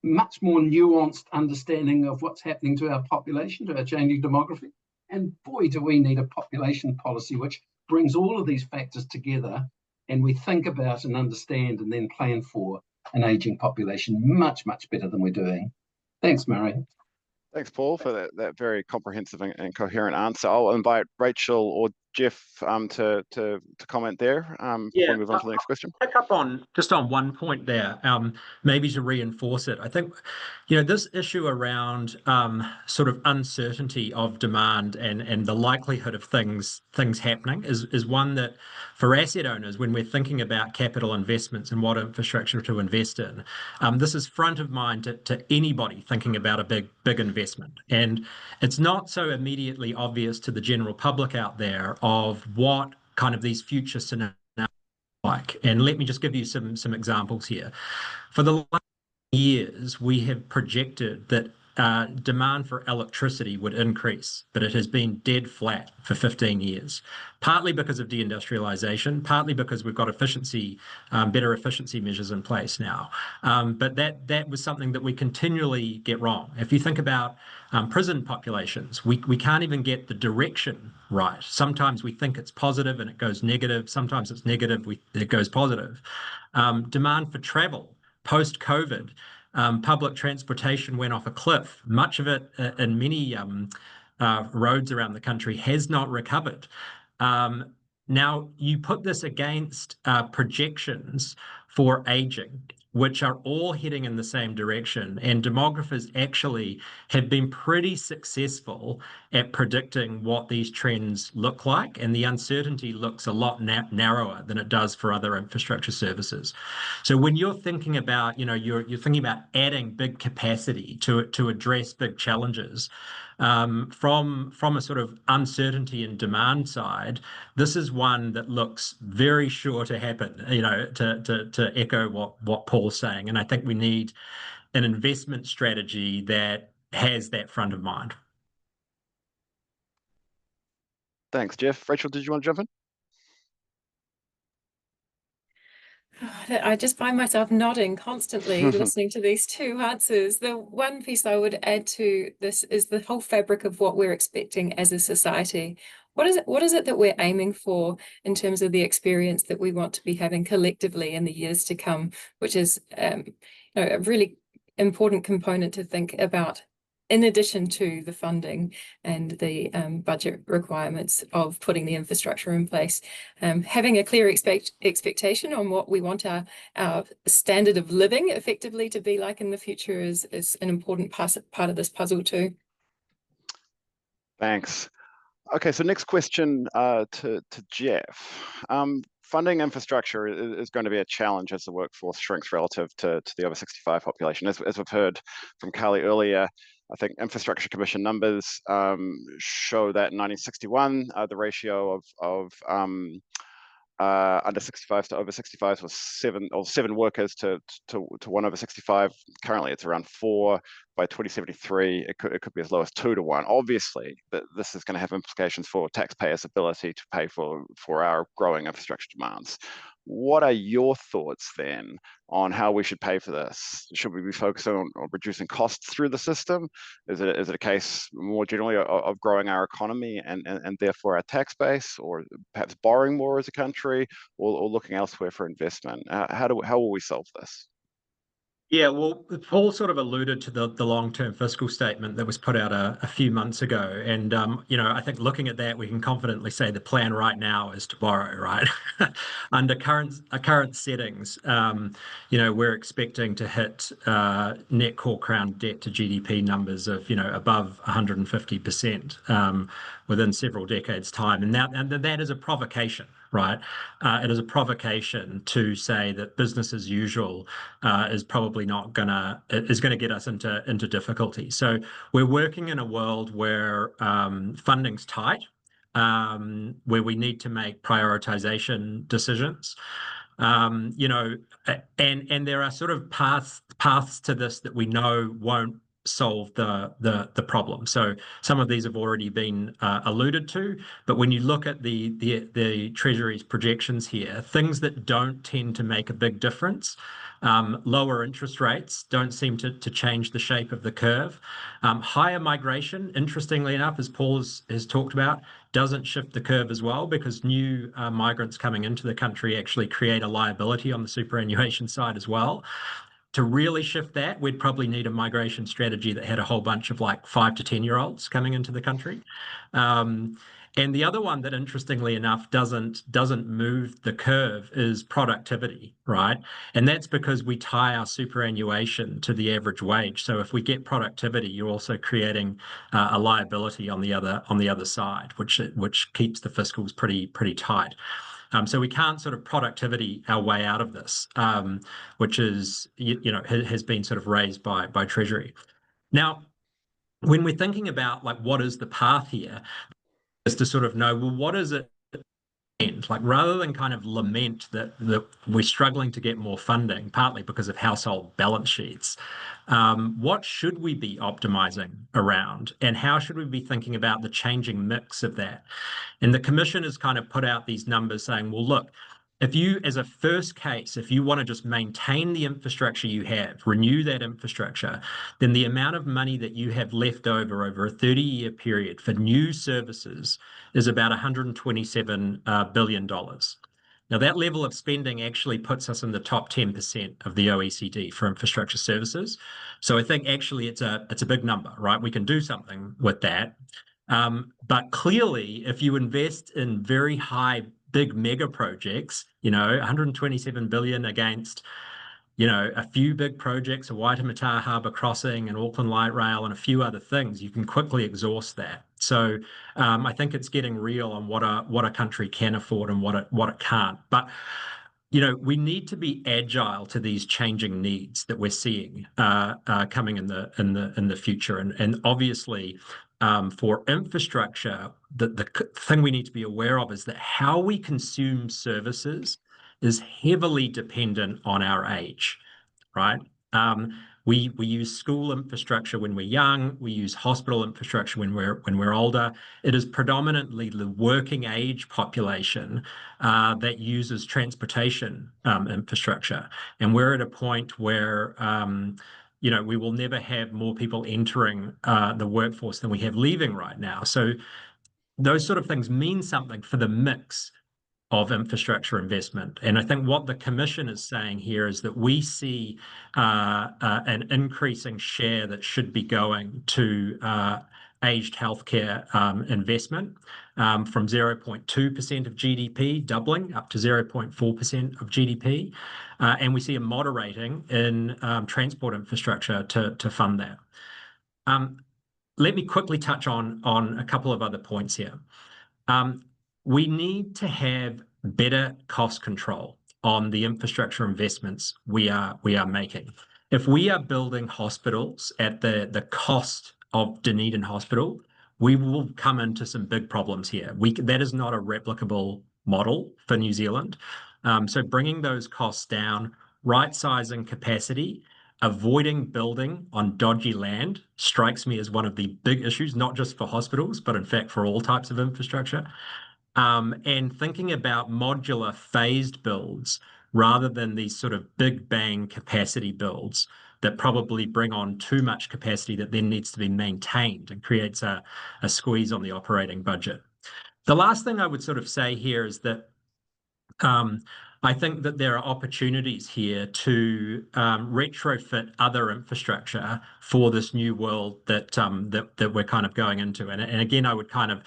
much more nuanced understanding of what's happening to our population, to our changing demography. And boy, do we need a population policy which brings all of these factors together, and we think about and understand and then plan for an aging population much, much better than we're doing. Thanks, Murray. Thanks, Paul, for that very comprehensive and coherent answer. I'll invite Rachel or Jeff to comment there before we move on to the next question? Pick up on just on one point there, maybe to reinforce it. I think, this issue around sort of uncertainty of demand and the likelihood of things happening is one that, for asset owners, when we're thinking about capital investments and what infrastructure to invest in, this is front of mind to anybody thinking about a big investment. And it's not so immediately obvious to the general public out there of what kind of these future scenarios like. And let me just give you some examples here. For the last years, we have projected that demand for electricity would increase, but it has been dead flat for 15 years, partly because of deindustrialization, partly because we've got better efficiency measures in place now. But that was something that we continually get wrong. If you think about prison populations, we can't even get the direction right. Sometimes we think it's positive and it goes negative. Sometimes it's negative, it goes positive. Demand for travel post-COVID, public transportation went off a cliff. Much of it in many roads around the country has not recovered. Now, you put this against projections for aging, which are all heading in the same direction. And demographers actually have been pretty successful at predicting what these trends look like. And the uncertainty looks a lot narrower than it does for other infrastructure services. So when you're thinking about, you're thinking about adding big capacity to address big challenges, from a sort of uncertainty and demand side, this is one that looks very sure to happen, to echo what Paul's saying. And I think we need an investment strategy that has that front of mind. Thanks, Jeff. Rachel, did you want to jump in? I just find myself nodding constantly listening to these two answers. The one piece I would add to this is the whole fabric of what we're expecting as a society. What is it that we're aiming for in terms of the experience that we want to be having collectively in the years to come, which is a really important component to think about, in addition to the funding and the budget requirements of putting the infrastructure in place. Having a clear expectation on what we want our standard of living effectively to be like in the future is an important part of this puzzle too. Thanks. Okay, so next question to Jeff. Funding infrastructure is going to be a challenge as the workforce shrinks relative to the over 65 population. As we've heard from Carly earlier, I think Infrastructure Commission numbers show that in 1961, the ratio of under 65s to over 65s was seven workers to one over 65. Currently, it's around 4. By 2073, it could be as low as 2 to 1. Obviously, this is going to have implications for taxpayers' ability to pay for our growing infrastructure demands. What are your thoughts then on how we should pay for this? Should we be focusing on reducing costs through the system? Is it a case more generally of growing our economy and therefore our tax base, or perhaps borrowing more as a country, or looking elsewhere for investment? How will we solve this? Yeah, well, Paul sort of alluded to the long-term fiscal statement that was put out a few months ago. And, I think looking at that, we can confidently say the plan right now is to borrow, right? Under current settings, we're expecting to hit net core crown debt to GDP numbers of, above 150% within several decades' time. And that is a provocation, right? It is a provocation to say that business as usual is probably not gonna get us into difficulty. So we're working in a world where funding's tight, where we need to make prioritization decisions. And there are sort of paths to this that we know won't solve the problem. So some of these have already been alluded to, but when you look at the Treasury's projections here, things that don't tend to make a big difference, lower interest rates don't seem to change the shape of the curve. Higher migration, interestingly enough, as Paul has talked about, doesn't shift the curve as well, because new migrants coming into the country actually create a liability on the superannuation side as well. To really shift that, we'd probably need a migration strategy that had a whole bunch of like 5 to 10-year-olds coming into the country. And the other one that, interestingly enough, doesn't move the curve is productivity, right? And that's because we tie our superannuation to the average wage. So if we get productivity, you're also creating a liability on the other side, which keeps the fiscals pretty tight. So we can't sort of productivity our way out of this, which is has been sort of raised by Treasury. Now, when we're thinking about like what is the path here, is to sort of know, well, what is it? Like rather than kind of lament that we're struggling to get more funding, partly because of household balance sheets, what should we be optimizing around, and how should we be thinking about the changing mix of that? And the Commission has kind of put out these numbers saying, well, look, if you, as a first case, if you want to just maintain the infrastructure you have, renew that infrastructure, then the amount of money that you have left over a 30-year period for new services is about $127 billion. Now, that level of spending actually puts us in the top 10% of the OECD for infrastructure services. So I think actually it's a big number, right? We can do something with that. But clearly, if you invest in very high, big mega projects, 127 billion against, a few big projects, a Waitemata Harbour Crossing and Auckland Light Rail and a few other things, you can quickly exhaust that. So I think it's getting real on what a country can afford and what it can't. But we need to be agile to these changing needs that we're seeing coming in the future, and obviously. For infrastructure, the thing we need to be aware of is that how we consume services is heavily dependent on our age, right? We use school infrastructure when we're young. We use hospital infrastructure when we're older. It is predominantly the working age population that uses transportation infrastructure, and we're at a point where we will never have more people entering the workforce than we have leaving right now. So those sort of things mean something for the mix of infrastructure investment. And I think what the Commission is saying here is that we see an increasing share that should be going to aged healthcare investment from 0.2% of GDP, doubling up to 0.4% of GDP. And we see a moderating in transport infrastructure to fund that. Let me quickly touch on a couple of other points here. We need to have better cost control on the infrastructure investments we are making. If we are building hospitals at the cost of Dunedin Hospital, we will come into some big problems here. That is not a replicable model for New Zealand. So bringing those costs down, right-sizing capacity, avoiding building on dodgy land strikes me as one of the big issues, not just for hospitals, but in fact for all types of infrastructure. And thinking about modular phased builds rather than these sort of big bang capacity builds that probably bring on too much capacity that then needs to be maintained and creates a squeeze on the operating budget. The last thing I would sort of say here is that I think that there are opportunities here to retrofit other infrastructure for this new world that we're kind of going into. And again, I would kind of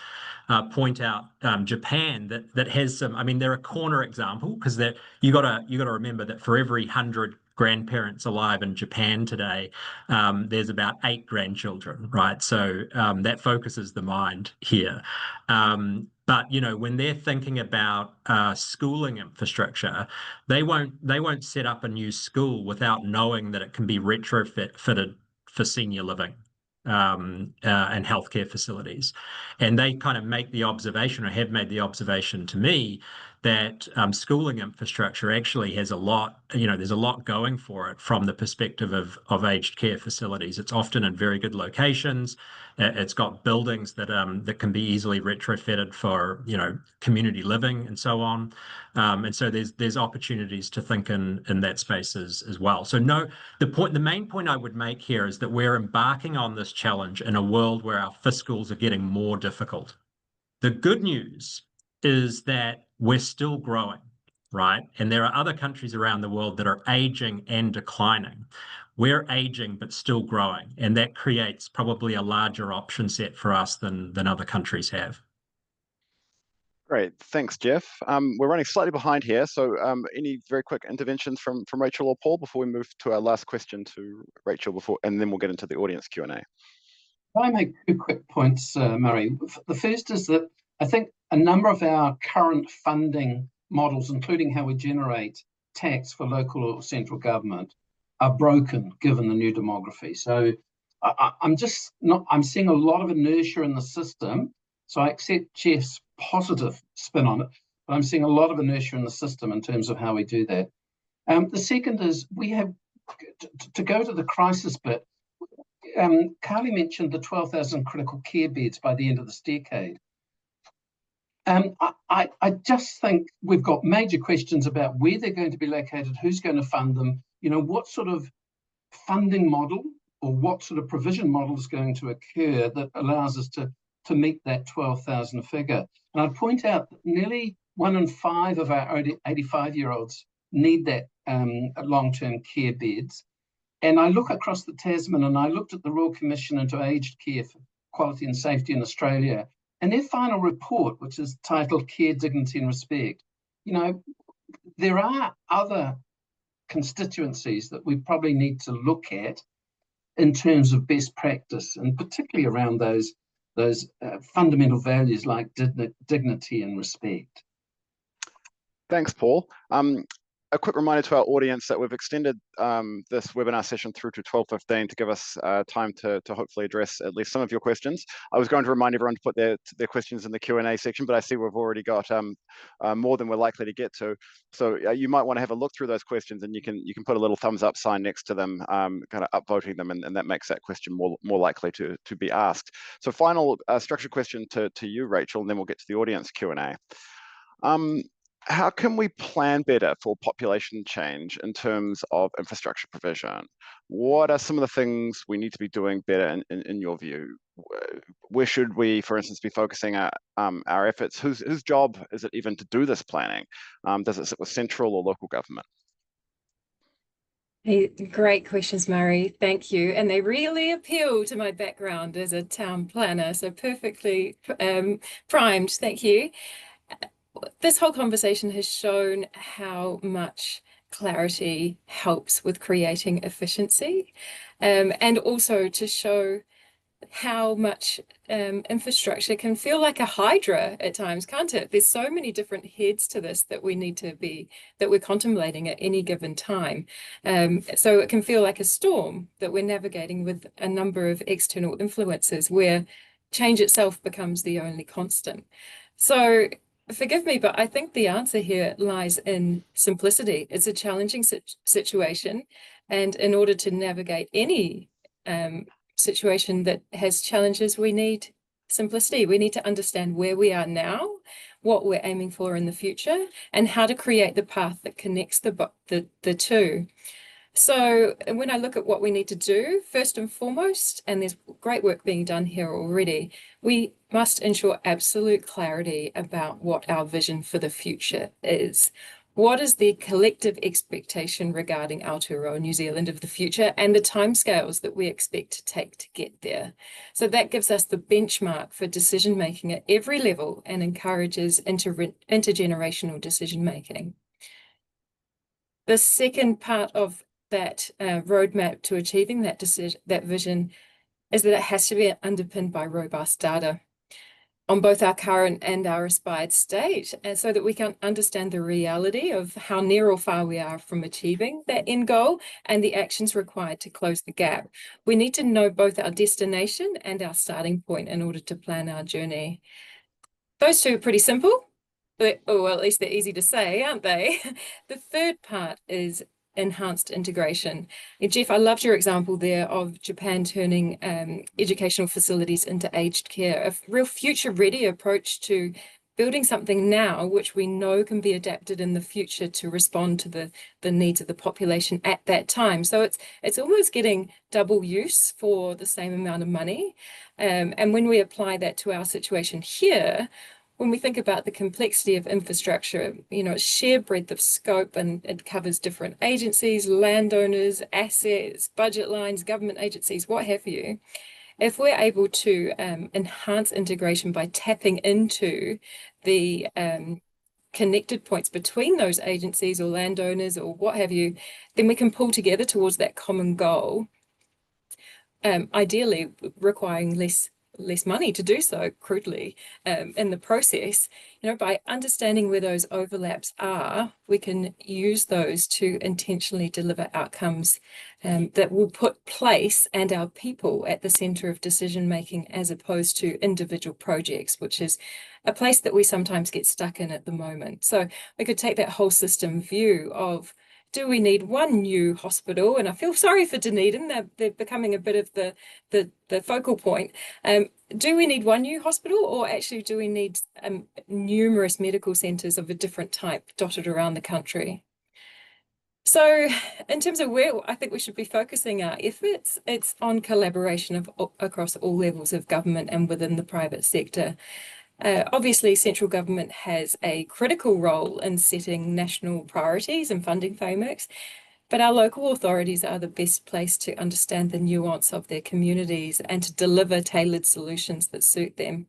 point out Japan that has some. I mean, they're a corner example because you got to remember that for every 100 grandparents alive in Japan today, there's about 8 grandchildren, right? So that focuses the mind here. But when they're thinking about schooling infrastructure, they won't set up a new school without knowing that it can be retrofitted for senior living and healthcare facilities. And they kind of make the observation, or have made the observation to me, that schooling infrastructure actually has a lot, there's a lot going for it from the perspective of aged care facilities. It's often in very good locations. It's got buildings that can be easily retrofitted for, community living and so on. And so there's opportunities to think in that space as well. So the main point I would make here is that we're embarking on this challenge in a world where our fiscals are getting more difficult. The good news is that we're still growing, right? And there are other countries around the world that are aging and declining. We're aging but still growing, and that creates probably a larger option set for us than other countries have. Great, thanks, Jeff. We're running slightly behind here, so any very quick interventions from Rachel or Paul before we move to our last question to Rachel and then we'll get into the audience Q&A. I make 2 quick points, Murray. The first is that I think a number of our current funding models, including how we generate tax for local or central government, are broken given the new demography. So I'm seeing a lot of inertia in the system. So I accept Jeff's positive spin on it, but I'm seeing a lot of inertia in the system in terms of how we do that. The second is we have to go to the crisis bit. Carly mentioned the 12,000 critical care beds by the end of this decade. I just think we've got major questions about where they're going to be located, who's going to fund them, what sort of funding model or what sort of provision model is going to occur that allows us to meet that 12,000 figure. And I'd point out that nearly 1 in 5 of our 85-year-olds need that long-term care beds. And I look across the Tasman and I looked at the Royal Commission into Aged Care for Quality and Safety in Australia, and their final report, which is titled Care, Dignity and Respect, there are other constituencies that we probably need to look at in terms of best practice, and particularly around those fundamental values like dignity and respect. Thanks, Paul. A quick reminder to our audience that we've extended this webinar session through to 12:15 to give us time to hopefully address at least some of your questions. I was going to remind everyone to put their questions in the Q&A section, but I see we've already got more than we're likely to get to. So you might want to have a look through those questions, and you can put a little thumbs up sign next to them, kind of upvoting them, and that makes that question more likely to be asked. So final structured question to you, Rachel, and then we'll get to the audience Q&A. How can we plan better for population change in terms of infrastructure provision? What are some of the things we need to be doing better in your view? Where should we, for instance, be focusing our efforts? Whose job is it even to do this planning? Does it sit with central or local government? Hey, great questions, Murray. Thank you. And they really appeal to my background as a town planner, so perfectly primed. Thank you. This whole conversation has shown how much clarity helps with creating efficiency, and also to show how much infrastructure can feel like a hydra at times, can't it? There's so many different heads to this that we're contemplating at any given time. So it can feel like a storm that we're navigating with a number of external influences where change itself becomes the only constant. So forgive me, but I think the answer here lies in simplicity. It's a challenging situation, and in order to navigate any situation that has challenges, we need simplicity. We need to understand where we are now, what we're aiming for in the future, and how to create the path that connects the two. So when I look at what we need to do, first and foremost, and there's great work being done here already, we must ensure absolute clarity about what our vision for the future is. What is the collective expectation regarding Aotearoa New Zealand of the future, and the timescales that we expect to take to get there? So that gives us the benchmark for decision-making at every level and encourages intergenerational decision-making. The second part of that roadmap to achieving that vision is that it has to be underpinned by robust data on both our current and our aspired state, and so that we can understand the reality of how near or far we are from achieving that end goal and the actions required to close the gap. We need to know both our destination and our starting point in order to plan our journey. Those two are pretty simple, but, well, at least they're easy to say, aren't they? The third part is enhanced integration. And Jeff, I loved your example there of Japan turning educational facilities into aged care, a real future-ready approach to building something now which we know can be adapted in the future to respond to the needs of the population at that time. So it's almost getting double use for the same amount of money. And when we apply that to our situation here, when we think about the complexity of infrastructure, it's sheer breadth of scope, and it covers different agencies, landowners, assets, budget lines, government agencies, what have you. If we're able to enhance integration by tapping into the connected points between those agencies or landowners or what have you, then we can pull together towards that common goal, ideally requiring less money to do so, crudely, in the process. You know, by understanding where those overlaps are, we can use those to intentionally deliver outcomes that will put place and our people at the centre of decision making, as opposed to individual projects, which is a place that we sometimes get stuck in at the moment. So we could take that whole system view of, do we need one new hospital? And I feel sorry for Dunedin, they're becoming a bit of the focal point. Do we need one new hospital, or actually do we need numerous medical centres of a different type dotted around the country? So in terms of where I think we should be focusing our efforts, it's on collaboration across all levels of government and within the private sector. Obviously, central government has a critical role in setting national priorities and funding frameworks, but our local authorities are the best placed to understand the nuance of their communities and to deliver tailored solutions that suit them.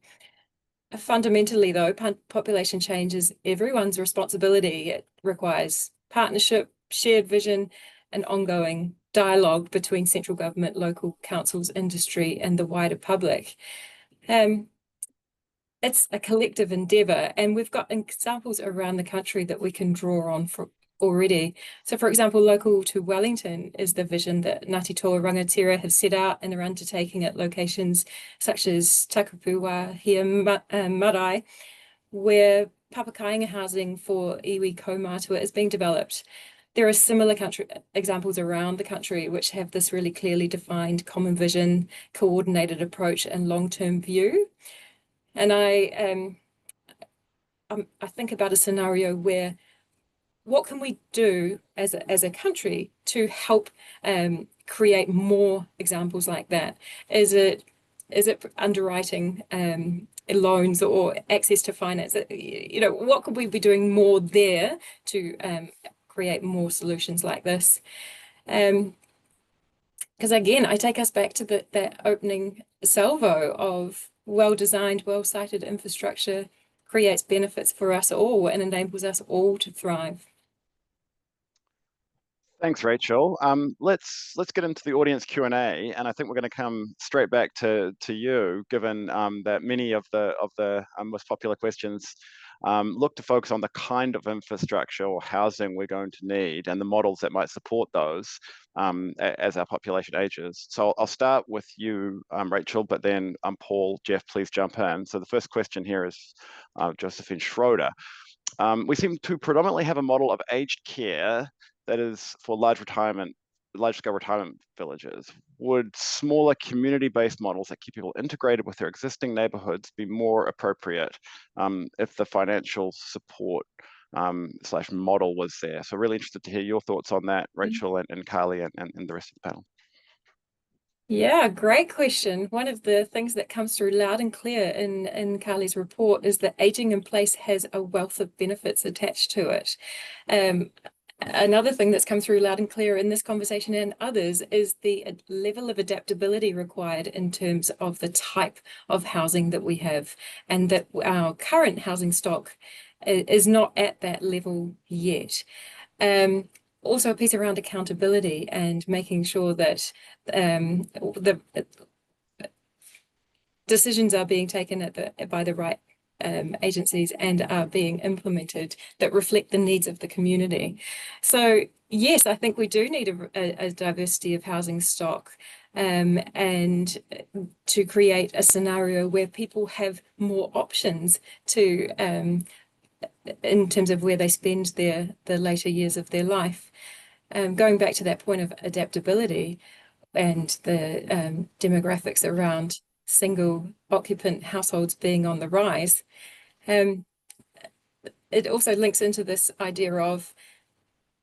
Fundamentally, though, population change is everyone's responsibility. It requires partnership, shared vision, and ongoing dialogue between central government, local councils, industry, and the wider public. It's a collective endeavour, and we've got examples around the country that we can draw on for already. So, for example, local to Wellington is the vision that Ngāti Toa Rangatira have set out and are undertaking at locations such as Takapua, here Marae, where papakainga housing for iwi kaumātua is being developed. There are similar examples around the country which have this really clearly defined common vision, coordinated approach, and long-term view. And I think about a scenario where, what can we do as a country to help create more examples like that? Is it underwriting loans or access to finance? You know, what could we be doing more there to create more solutions like this? Because again, I take us back to that opening salvo of well-designed, well-sited infrastructure creates benefits for us all and enables us all to thrive. Thanks, Rachel. Let's get into the audience Q&A, and I think we're going to come straight back to you, given that many of the most popular questions look to focus on the kind of infrastructure or housing we're going to need and the models that might support those as our population ages. So I'll start with you, Rachel, but then Paul, Jeff, please jump in. So the first question here is Josephine Schroeder. We seem to predominantly have a model of aged care that is for large-scale retirement villages. Would smaller community-based models that keep people integrated with their existing neighborhoods be more appropriate if the financial support / model was there? So really interested to hear your thoughts on that, Rachel and Carly and the rest of the panel. Yeah, great question. One of the things that comes through loud and clear in Carly's report is that aging in place has a wealth of benefits attached to it. Another thing that's come through loud and clear in this conversation and others is the level of adaptability required in terms of the type of housing that we have, and that our current housing stock is not at that level yet. Also a piece around accountability and making sure that the decisions are being taken by the right agencies and are being implemented that reflect the needs of the community. So yes, I think we do need a diversity of housing stock and to create a scenario where people have more options to in terms of where they spend the later years of their life. Going back to that point of adaptability and the demographics around single occupant households being on the rise, it also links into this idea of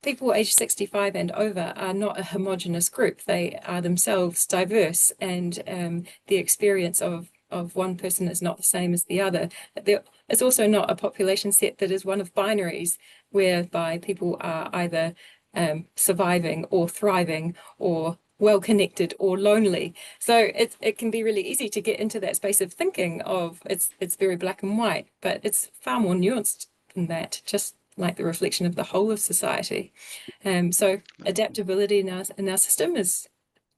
people aged 65 and over are not a homogenous group. They are themselves diverse, and the experience of one person is not the same as the other. It's also not a population set that is one of binaries, whereby people are either surviving or thriving or well connected or lonely. So it can be really easy to get into that space of thinking of it's very black and white, but it's far more nuanced than that, just like the reflection of the whole of society. So adaptability in our system is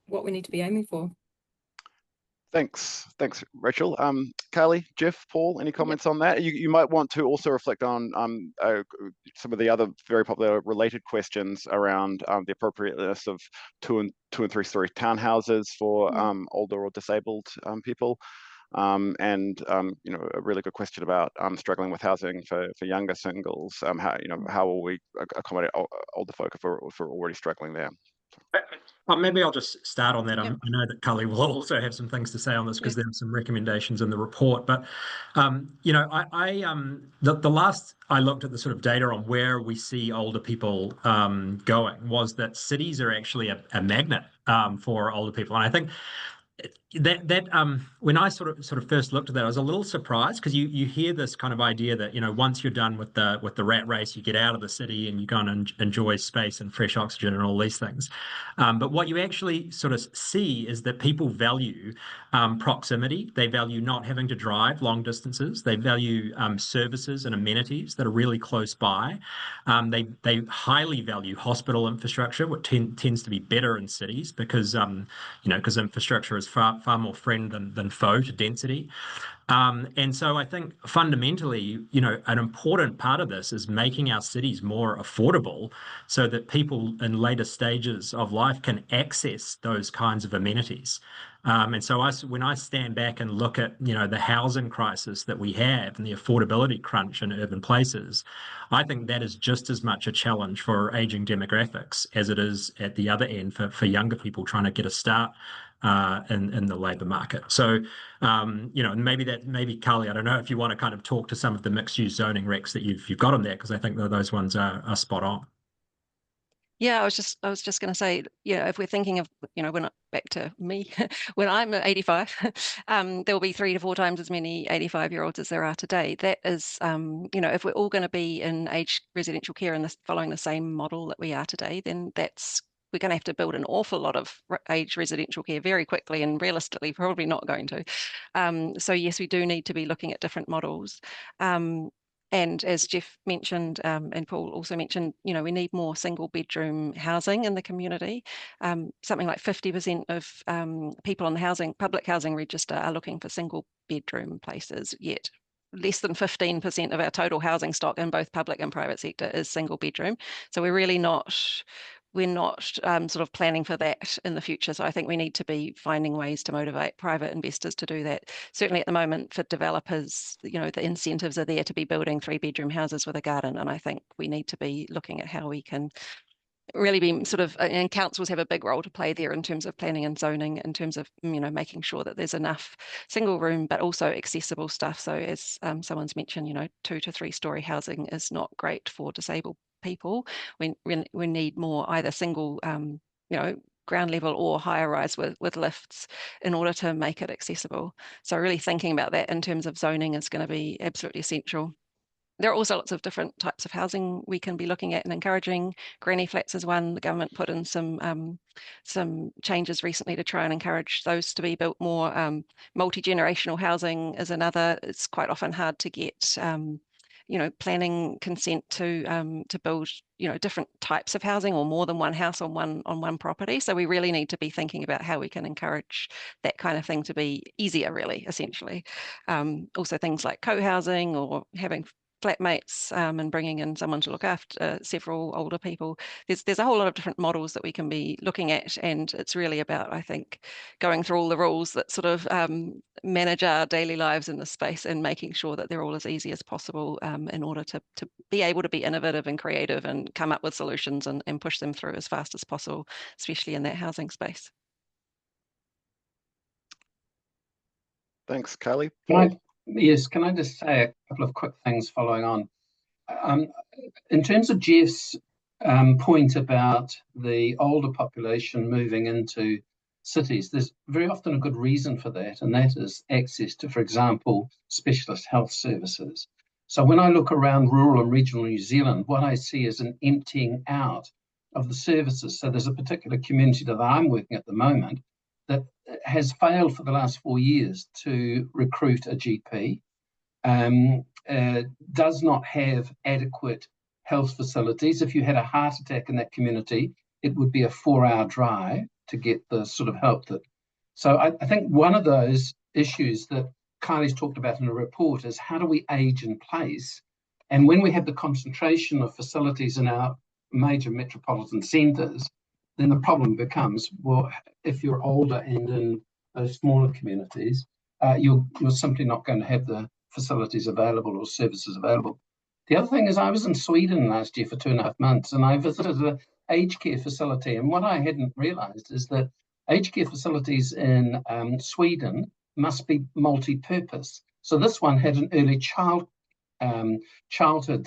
what we need to be aiming for. Thanks, Rachel. Carly, Jeff, Paul, any comments on that? You might want to also reflect on some of the other very popular related questions around the appropriateness of two and three-story townhouses for older or disabled people, and a really good question about struggling with housing for younger singles. How will we accommodate older folk if we're already struggling there? Maybe I'll just start on that. I know that Cully will also have some things to say on this because there are some recommendations in the report. But the last I looked at the sort of data on where we see older people going was that cities are actually a magnet for older people, and I think that when I sort of first looked at that, I was a little surprised because you hear this kind of idea that once you're done with the rat race, you get out of the city and you go and enjoy space and fresh oxygen and all these things. But what you actually sort of see is that people value proximity. They value not having to drive long distances. They value services and amenities that are really close by. They highly value hospital infrastructure, which tends to be better in cities because because infrastructure is far more friend than foe to density. And so I think fundamentally, an important part of this is making our cities more affordable so that people in later stages of life can access those kinds of amenities. And so when I stand back and look at, the housing crisis that we have and the affordability crunch in urban places, I think that is just as much a challenge for aging demographics as it is at the other end for younger people trying to get a start in the labour market. So, maybe Carly, I don't know if you want to kind of talk to some of the mixed-use zoning recs that you've got on there, because I think that those ones are spot on. Yeah, I was just going to say, if we're thinking of, we're not back to me, when I'm 85, there will be 3 to 4 times as many 85-year-olds as there are today. That is, if we're all going to be in aged residential care and following the same model that we are today, then we're going to have to build an awful lot of aged residential care very quickly, and realistically, probably not going to. So yes, we do need to be looking at different models. And as Jeff mentioned, and Paul also mentioned, we need more single bedroom housing in the community. Something like 50% of people on the public housing register are looking for single bedroom places, yet less than 15% of our total housing stock in both public and private sector is single bedroom. So we're not sort of planning for that in the future. So I think we need to be finding ways to motivate private investors to do that. Certainly at the moment for developers, the incentives are there to be building 3-bedroom houses with a garden. And I think we need to be looking at how we can really be and councils have a big role to play there in terms of planning and zoning, in terms of, making sure that there's enough single room, but also accessible stuff. So as someone's mentioned, 2 to 3-story housing is not great for disabled people. We need more either single, ground level or higher rise with lifts in order to make it accessible. So really thinking about that in terms of zoning is going to be absolutely essential. There are also lots of different types of housing we can be looking at and encouraging. Granny flats is one. The government put in some changes recently to try and encourage those to be built more. Multi-generational housing is another. It's quite often hard to get planning consent to build different types of housing or more than one house on one property. So we really need to be thinking about how we can encourage that kind of thing to be easier, really, essentially. Also things like co-housing or having flatmates and bringing in someone to look after several older people. There's a whole lot of different models that we can be looking at, and it's really about, I think, going through all the rules that sort of manage our daily lives in this space and making sure that they're all as easy as possible in order to be able to be innovative and creative and come up with solutions and push them through as fast as possible, especially in that housing space. Thanks, Carly. Yes, can I just say a couple of quick things following on? In terms of Jeff's point about the older population moving into cities, there's very often a good reason for that, and that is access to, for example, specialist health services. So when I look around rural and regional New Zealand, what I see is an emptying out of the services. So there's a particular community that I'm working at the moment that has failed for the last 4 years to recruit a GP, does not have adequate health facilities. If you had a heart attack in that community, it would be a 4-hour drive to get the sort of help that. So I think one of those issues that Kylie's talked about in the report is how do we age in place? And when we have the concentration of facilities in our major metropolitan centres, then the problem becomes, well, if you're older and in those smaller communities, you're simply not going to have the facilities available or services available. The other thing is I was in Sweden last year for 2.5 months, and I visited an aged care facility. And what I hadn't realised is that aged care facilities in Sweden must be multi-purpose. So this one had an early childhood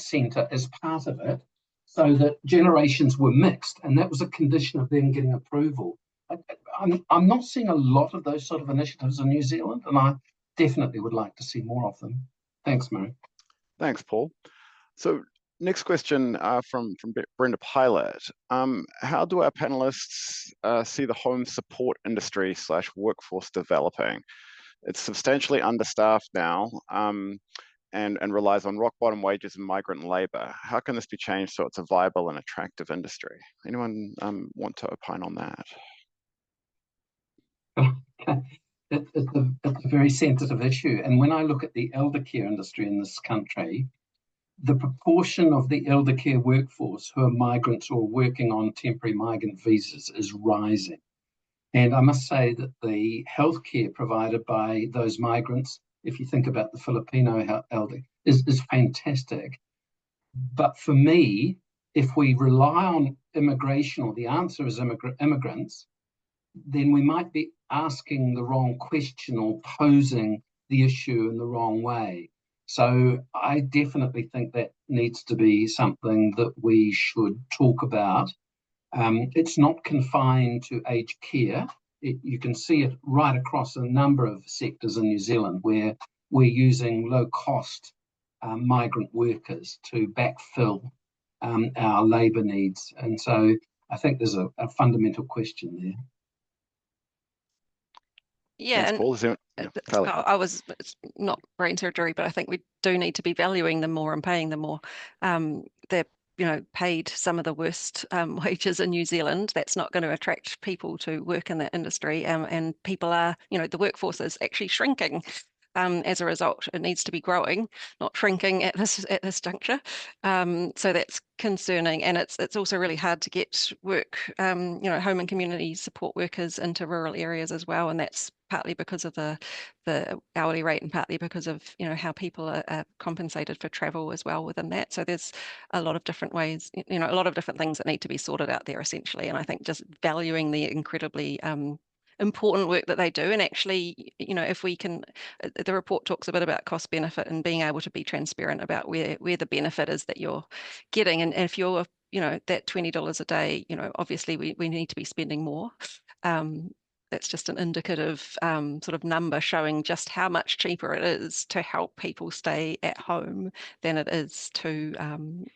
centre as part of it, so that generations were mixed, and that was a condition of them getting approval. I'm not seeing a lot of those sort of initiatives in New Zealand, and I definitely would like to see more of them. Thanks, Murray. Thanks, Paul. So next question from Brenda Pilot. How do our panelists see the home support industry / workforce developing? It's substantially understaffed now and relies on rock bottom wages and migrant labour. How can this be changed so it's a viable and attractive industry? Anyone want to opine on that? It's a very sensitive issue. And when I look at the elder care industry in this country, the proportion of the elder care workforce who are migrants or working on temporary migrant visas is rising. And I must say that the healthcare provided by those migrants, if you think about the Filipino elder, is fantastic. But for me, if we rely on immigration, or the answer is immigrants, then we might be asking the wrong question or posing the issue in the wrong way. So I definitely think that needs to be something that we should talk about. It's not confined to aged care. You can see it right across a number of sectors in New Zealand where we're using low-cost migrant workers to backfill our labour needs. And so I think there's a fundamental question there. Yeah, Thanks, and it's not brain surgery, but I think we do need to be valuing them more and paying them more. They're paid some of the worst wages in New Zealand. That's not going to attract people to work in that industry, and people are, the workforce is actually shrinking. As a result, it needs to be growing, not shrinking at this juncture. So that's concerning, and it's also really hard to get work, home and community support workers into rural areas as well, and that's partly because of the hourly rate, and partly because of how people are compensated for travel as well within that. So there's a lot of different ways, a lot of different things that need to be sorted out there essentially. And I think just valuing the incredibly important work that they do, and actually, if we can, the report talks a bit about cost benefit and being able to be transparent about where the benefit is that you're getting, and if you're that $20 a day, obviously we need to be spending more. That's just an indicative sort of number showing just how much cheaper it is to help people stay at home than it is to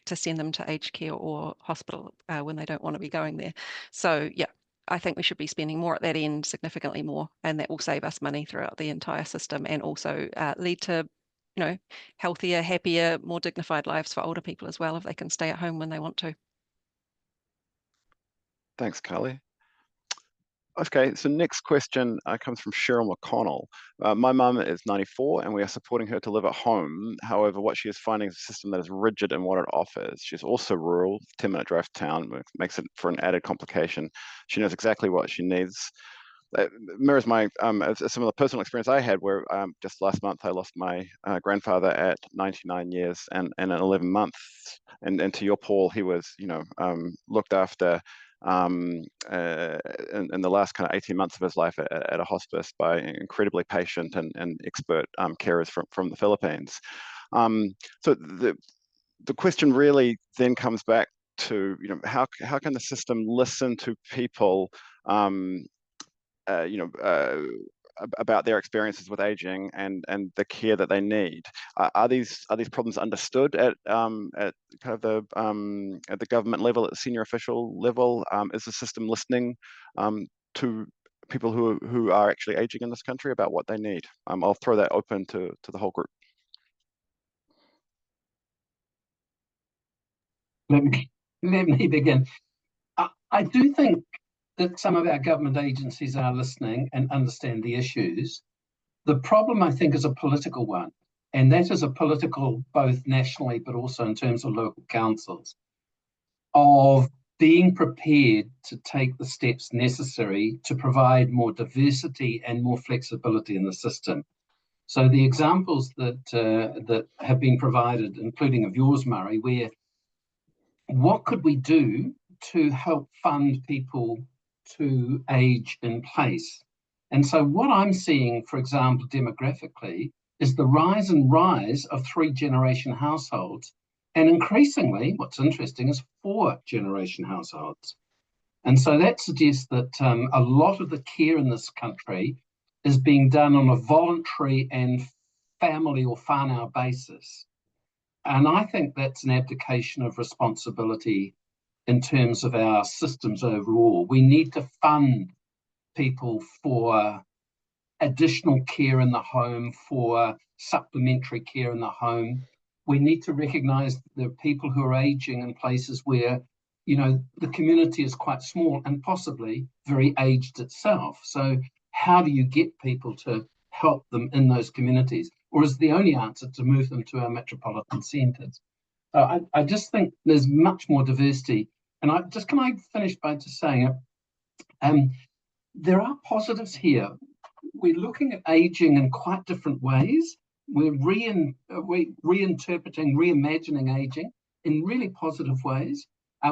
send them to aged care or hospital when they don't want to be going there. So yeah, I think we should be spending more at that end, significantly more, and that will save us money throughout the entire system, and also lead to healthier, happier, more dignified lives for older people as well, if they can stay at home when they want to. Thanks, Carly. Okay, so next question comes from Cheryl McConnell. My mum is 94 and we are supporting her to live at home. However, what she is finding is a system that is rigid in what it offers. She's also rural, 10-minute drive to town, which makes it for an added complication. She knows exactly what she needs. It mirrors my a similar personal experience I had, where just last month I lost my grandfather at 99 years and 11 months. And to your Paul, he was looked after in the last kind of 18 months of his life at a hospice by incredibly patient and expert carers from the Philippines. So the question really then comes back to how can the system listen to people about their experiences with aging and the care that they need. Are these problems understood at kind of the government level, at the senior official level? Is the system listening to people who are actually aging in this country about what they need? I'll throw that open to the whole group. Let me begin. I do think that some of our government agencies are listening and understand the issues. The problem, I think, is a political one, and that is a political both nationally but also in terms of local councils, of being prepared to take the steps necessary to provide more diversity and more flexibility in the system. So the examples that have been provided, including of yours, Murray, where what could we do to help fund people to age in place? And so what I'm seeing, for example, demographically, is the rise of 3-generation households. And increasingly, what's interesting is 4-generation households. And so that suggests that a lot of the care in this country is being done on a voluntary and family or whānau basis. And I think that's an abdication of responsibility in terms of our systems overall. We need to fund people for additional care in the home, for supplementary care in the home. We need to recognise there are people who are aging in places where, you know, the community is quite small and possibly very aged itself. So how do you get people to help them in those communities? Or is the only answer to move them to our metropolitan centres? I just think there's much more diversity. And can I finish by just saying, there are positives here. We're looking at aging in quite different ways. We're reinterpreting, reimagining aging in really positive ways.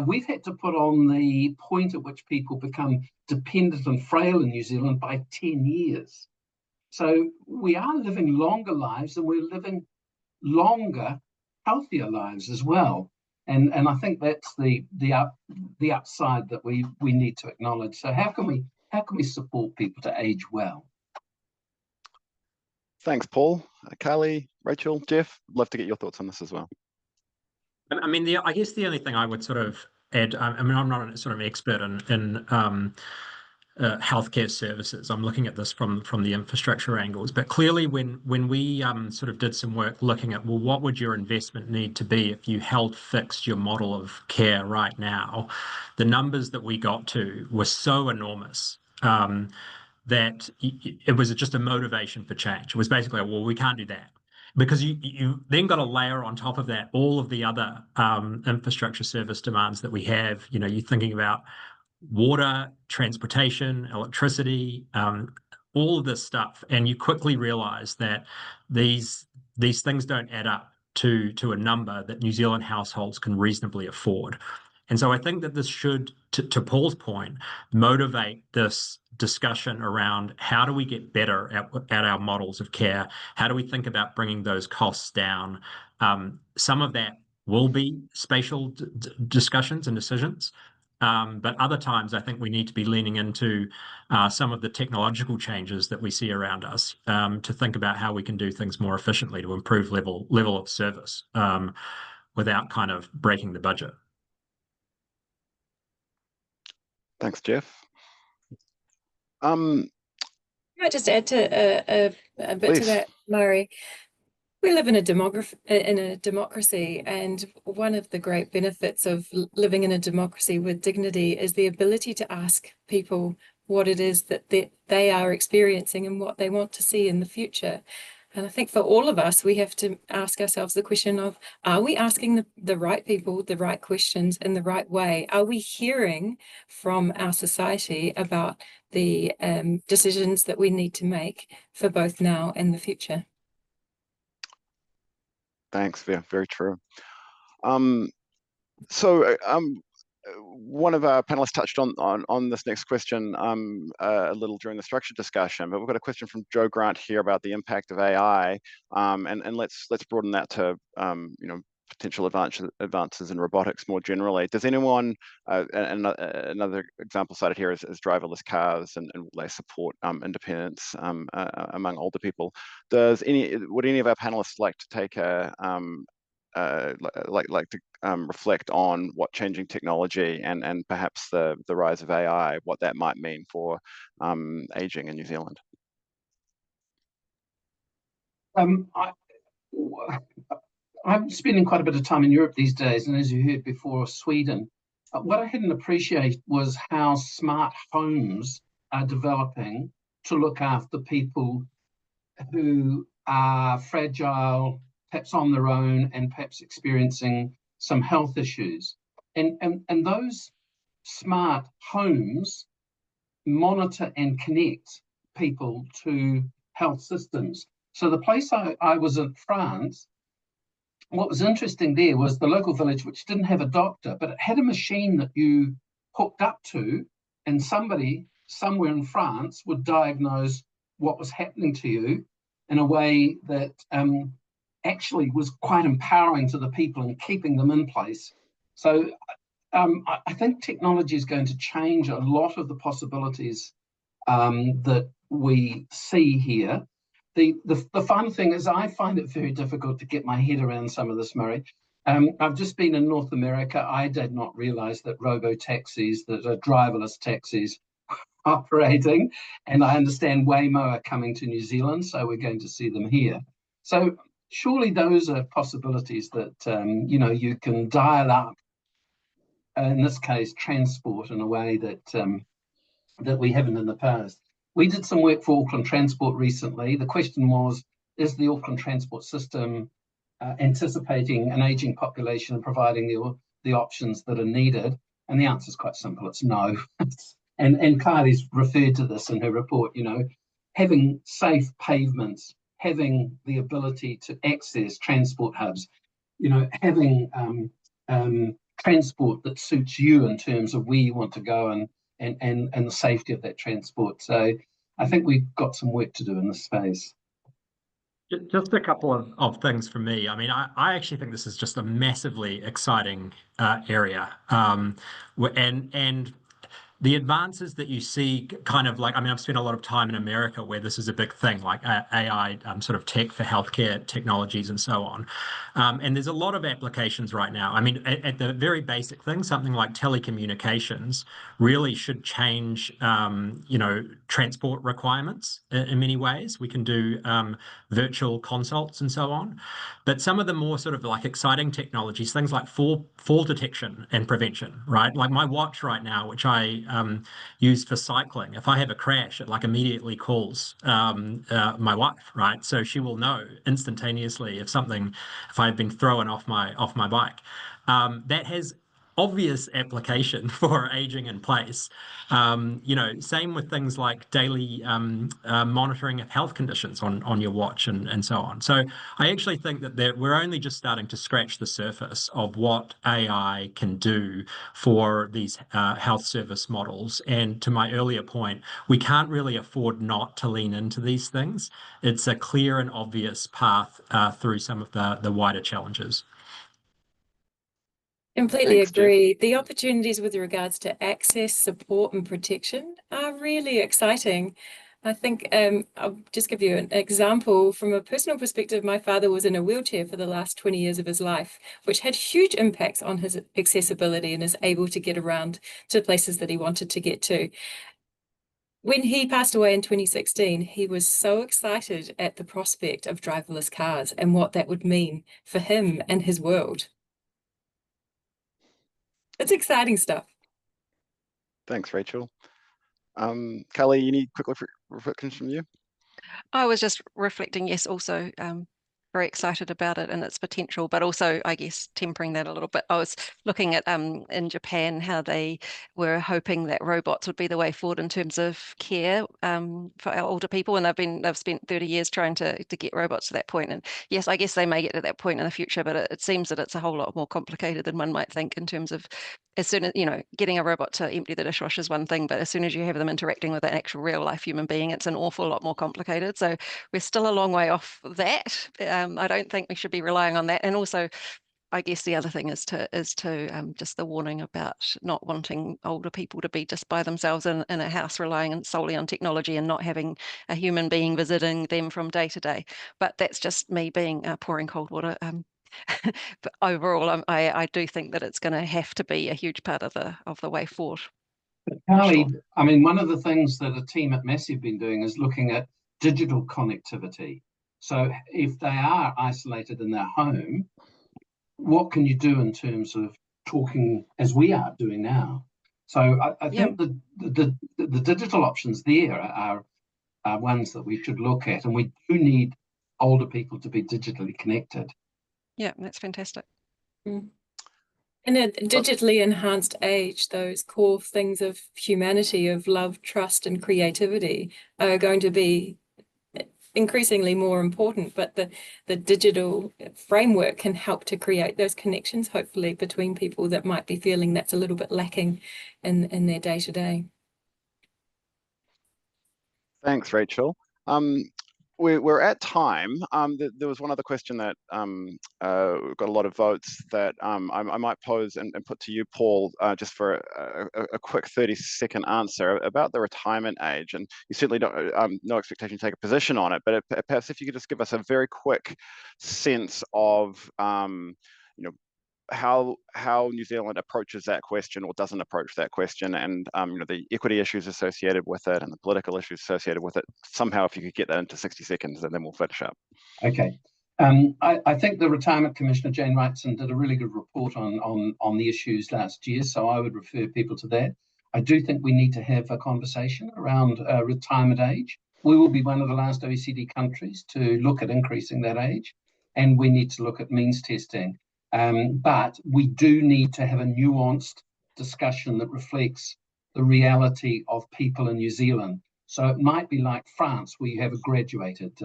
We've had to put on the point at which people become dependent and frail in New Zealand by 10 years. So we are living longer lives, and we're living longer, healthier lives as well. And I think that's the upside that we need to acknowledge. So how can we support people to age well? Thanks, Paul. Carly, Rachel, Jeff, love to get your thoughts on this as well. I mean, I guess the only thing I would sort of add, I mean, I'm not a sort of expert in healthcare services. I'm looking at this from the infrastructure angles, but clearly when we sort of did some work looking at, well, what would your investment need to be if you held fixed your model of care right now, the numbers that we got to were so enormous that it was just a motivation for change. It was basically, well, we can't do that. Because you then got to layer on top of that all of the other infrastructure service demands that we have. You know, you're thinking about water, transportation, electricity, all of this stuff, and you quickly realize that these things don't add up to a number that New Zealand households can reasonably afford. And so I think that this should, to Paul's point, motivate this discussion around how do we get better at our models of care? How do we think about bringing those costs down? Some of that will be spatial discussions and decisions. But other times, I think we need to be leaning into some of the technological changes that we see around us to think about how we can do things more efficiently to improve level of service without kind of breaking the budget. Thanks, Jeff. Can I just add to a bit Please. to that, Murray? We live in a democracy, and one of the great benefits of living in a democracy with dignity is the ability to ask people what it is that they are experiencing and what they want to see in the future. And I think for all of us, we have to ask ourselves the question of, are we asking the right people the right questions in the right way? Are we hearing from our society about the decisions that we need to make for both now and the future? Thanks, very true. One of our panelists touched on this next question a little during the structured discussion, but we've got a question from Joe Grant here about the impact of AI, and let's broaden that to potential advances in robotics more generally. Does anyone, another example cited here is driverless cars and will they support independence among older people? Would any of our panelists like to take a reflect on what changing technology and perhaps the rise of AI, what that might mean for aging in New Zealand? I'm spending quite a bit of time in Europe these days, and as you heard before, Sweden. What I hadn't appreciated was how smart homes are developing to look after people who are fragile, perhaps on their own, and perhaps experiencing some health issues. And those smart homes monitor and connect people to health systems. So the place I was in France, what was interesting there was the local village, which didn't have a doctor, but it had a machine that you hooked up to, and somebody somewhere in France would diagnose what was happening to you in a way that actually was quite empowering to the people and keeping them in place. So I think technology is going to change a lot of the possibilities that we see here. The final thing is I find it very difficult to get my head around some of this, Murray. I've just been in North America. I did not realize that robo-taxis, that are driverless taxis, operating, and I understand Waymo are coming to New Zealand, so we're going to see them here. So surely those are possibilities that you can dial up, in this case, transport in a way that we haven't in the past. We did some work for Auckland Transport recently. The question was, is the Auckland Transport system anticipating an aging population and providing the options that are needed? And the answer is quite simple, it's no. And Kylie's referred to this in her report, having safe pavements, having the ability to access transport hubs, having transport that suits you in terms of where you want to go and the safety of that transport. So I think we've got some work to do in this space. Just a couple of things from me. I mean, I actually think this is just a massively exciting area. And the advances that you see kind of like, I mean, I've spent a lot of time in America where this is a big thing, like AI sort of tech for healthcare technologies and so on. And there's a lot of applications right now. I mean, at the very basic thing, something like telecommunications really should change, transport requirements in many ways. We can do virtual consults and so on. But some of the more sort of like exciting technologies, things like fall detection and prevention, right? Like my watch right now, which I use for cycling. If I have a crash, it like immediately calls my wife, right? So she will know instantaneously if I've been thrown off my bike. That has obvious application for aging in place. Same with things like daily monitoring of health conditions on your watch and so on. So I actually think that we're only just starting to scratch the surface of what AI can do for these health service models. And to my earlier point, we can't really afford not to lean into these things. It's a clear and obvious path through some of the wider challenges. Completely Thanks, agree. The opportunities with regards to access, support, and protection are really exciting. I think I'll just give you an example from a personal perspective. My father was in a wheelchair for the last 20 years of his life, which had huge impacts on his accessibility and is able to get around to places that he wanted to get to. When he passed away in 2016, he was so excited at the prospect of driverless cars and what that would mean for him and his world. It's exciting stuff. Thanks, Rachel. Kylie, any quick reflections from you? I was just reflecting, yes, also very excited about it and its potential, but also, I guess, tempering that a little bit. I was looking at in Japan how they were hoping that robots would be the way forward in terms of care for our older people, and they've spent 30 years trying to get robots to that point. And yes, I guess they may get to that point in the future, but it seems that it's a whole lot more complicated than one might think in terms of, as soon as, getting a robot to empty the dishwasher is one thing, but as soon as you have them interacting with an actual real life human being, it's an awful lot more complicated. So we're still a long way off that. I don't think we should be relying on that. And also, I guess the other thing is to just the warning about not wanting older people to be just by themselves in a house relying solely on technology and not having a human being visiting them from day to day. But that's just me being pouring cold water. But overall, I do think that it's going to have to be a huge part of the way forward. Carly, I mean, one of the things that a team at Massey have been doing is looking at digital connectivity. So if they are isolated in their home, what can you do in terms of talking as we are doing now? So I think the digital options there are ones that we should look at, and we do need older people to be digitally connected. Yeah, that's fantastic. In a digitally enhanced age, those core things of humanity, of love, trust, and creativity are going to be increasingly more important, but the digital framework can help to create those connections, hopefully, between people that might be feeling that's a little bit lacking in their day-to-day. Thanks, Rachel. We're at time. There was one other question that got a lot of votes that I might pose and put to you, Paul, just for a quick 30-second answer about the retirement age. And you certainly don't, no expectation to take a position on it, but perhaps if you could just give us a very quick sense of, you know, how New Zealand approaches that question or doesn't approach that question, and you know, the equity issues associated with it and the political issues associated with it. Somehow, if you could get that into 60 seconds, and then we'll finish up. Okay. I think the Retirement Commissioner, Jane Wrightson, did a really good report on the issues last year, so I would refer people to that. I do think we need to have a conversation around retirement age. We will be one of the last OECD countries to look at increasing that age, and we need to look at means testing. But we do need to have a nuanced discussion that reflects the reality of people in New Zealand. So it might be like France, where you have a graduated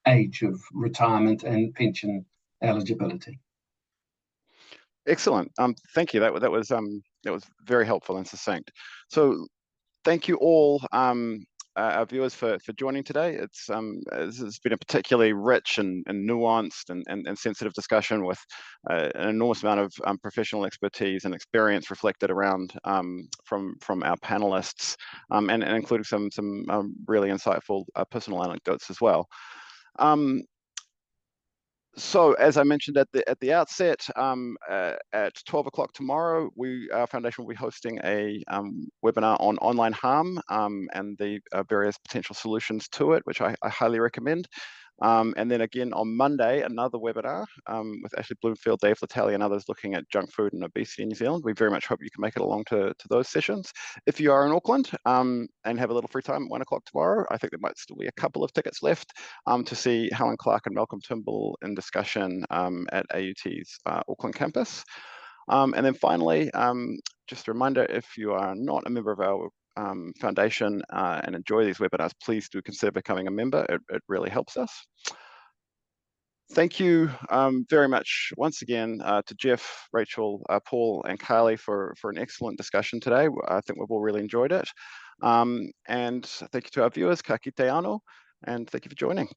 age of retirement and pension eligibility. Excellent. Thank you. That was very helpful and succinct. So thank you all, our viewers, for joining today. It's been a particularly rich and nuanced and sensitive discussion with an enormous amount of professional expertise and experience reflected around from our panelists, and including some really insightful personal anecdotes as well. So, as I mentioned at the outset, at 12 o'clock tomorrow, our foundation will be hosting a webinar on online harm and the various potential solutions to it, which I highly recommend. And then again on Monday, another webinar with Ashley Bloomfield, Dave Latali, and others looking at junk food and obesity in New Zealand. We very much hope you can make it along to those sessions. If you are in Auckland and have a little free time at 1 o'clock tomorrow, I think there might still be a couple of tickets left to see Helen Clark and Malcolm Turnbull in discussion at AUT's Auckland campus. And then finally, just a reminder, if you are not a member of our foundation and enjoy these webinars, please do consider becoming a member. It really helps us. Thank you very much once again to Jeff, Rachel, Paul, and Carly for an excellent discussion today. I think we've all really enjoyed it. And thank you to our viewers, ka kite anō, and thank you for joining.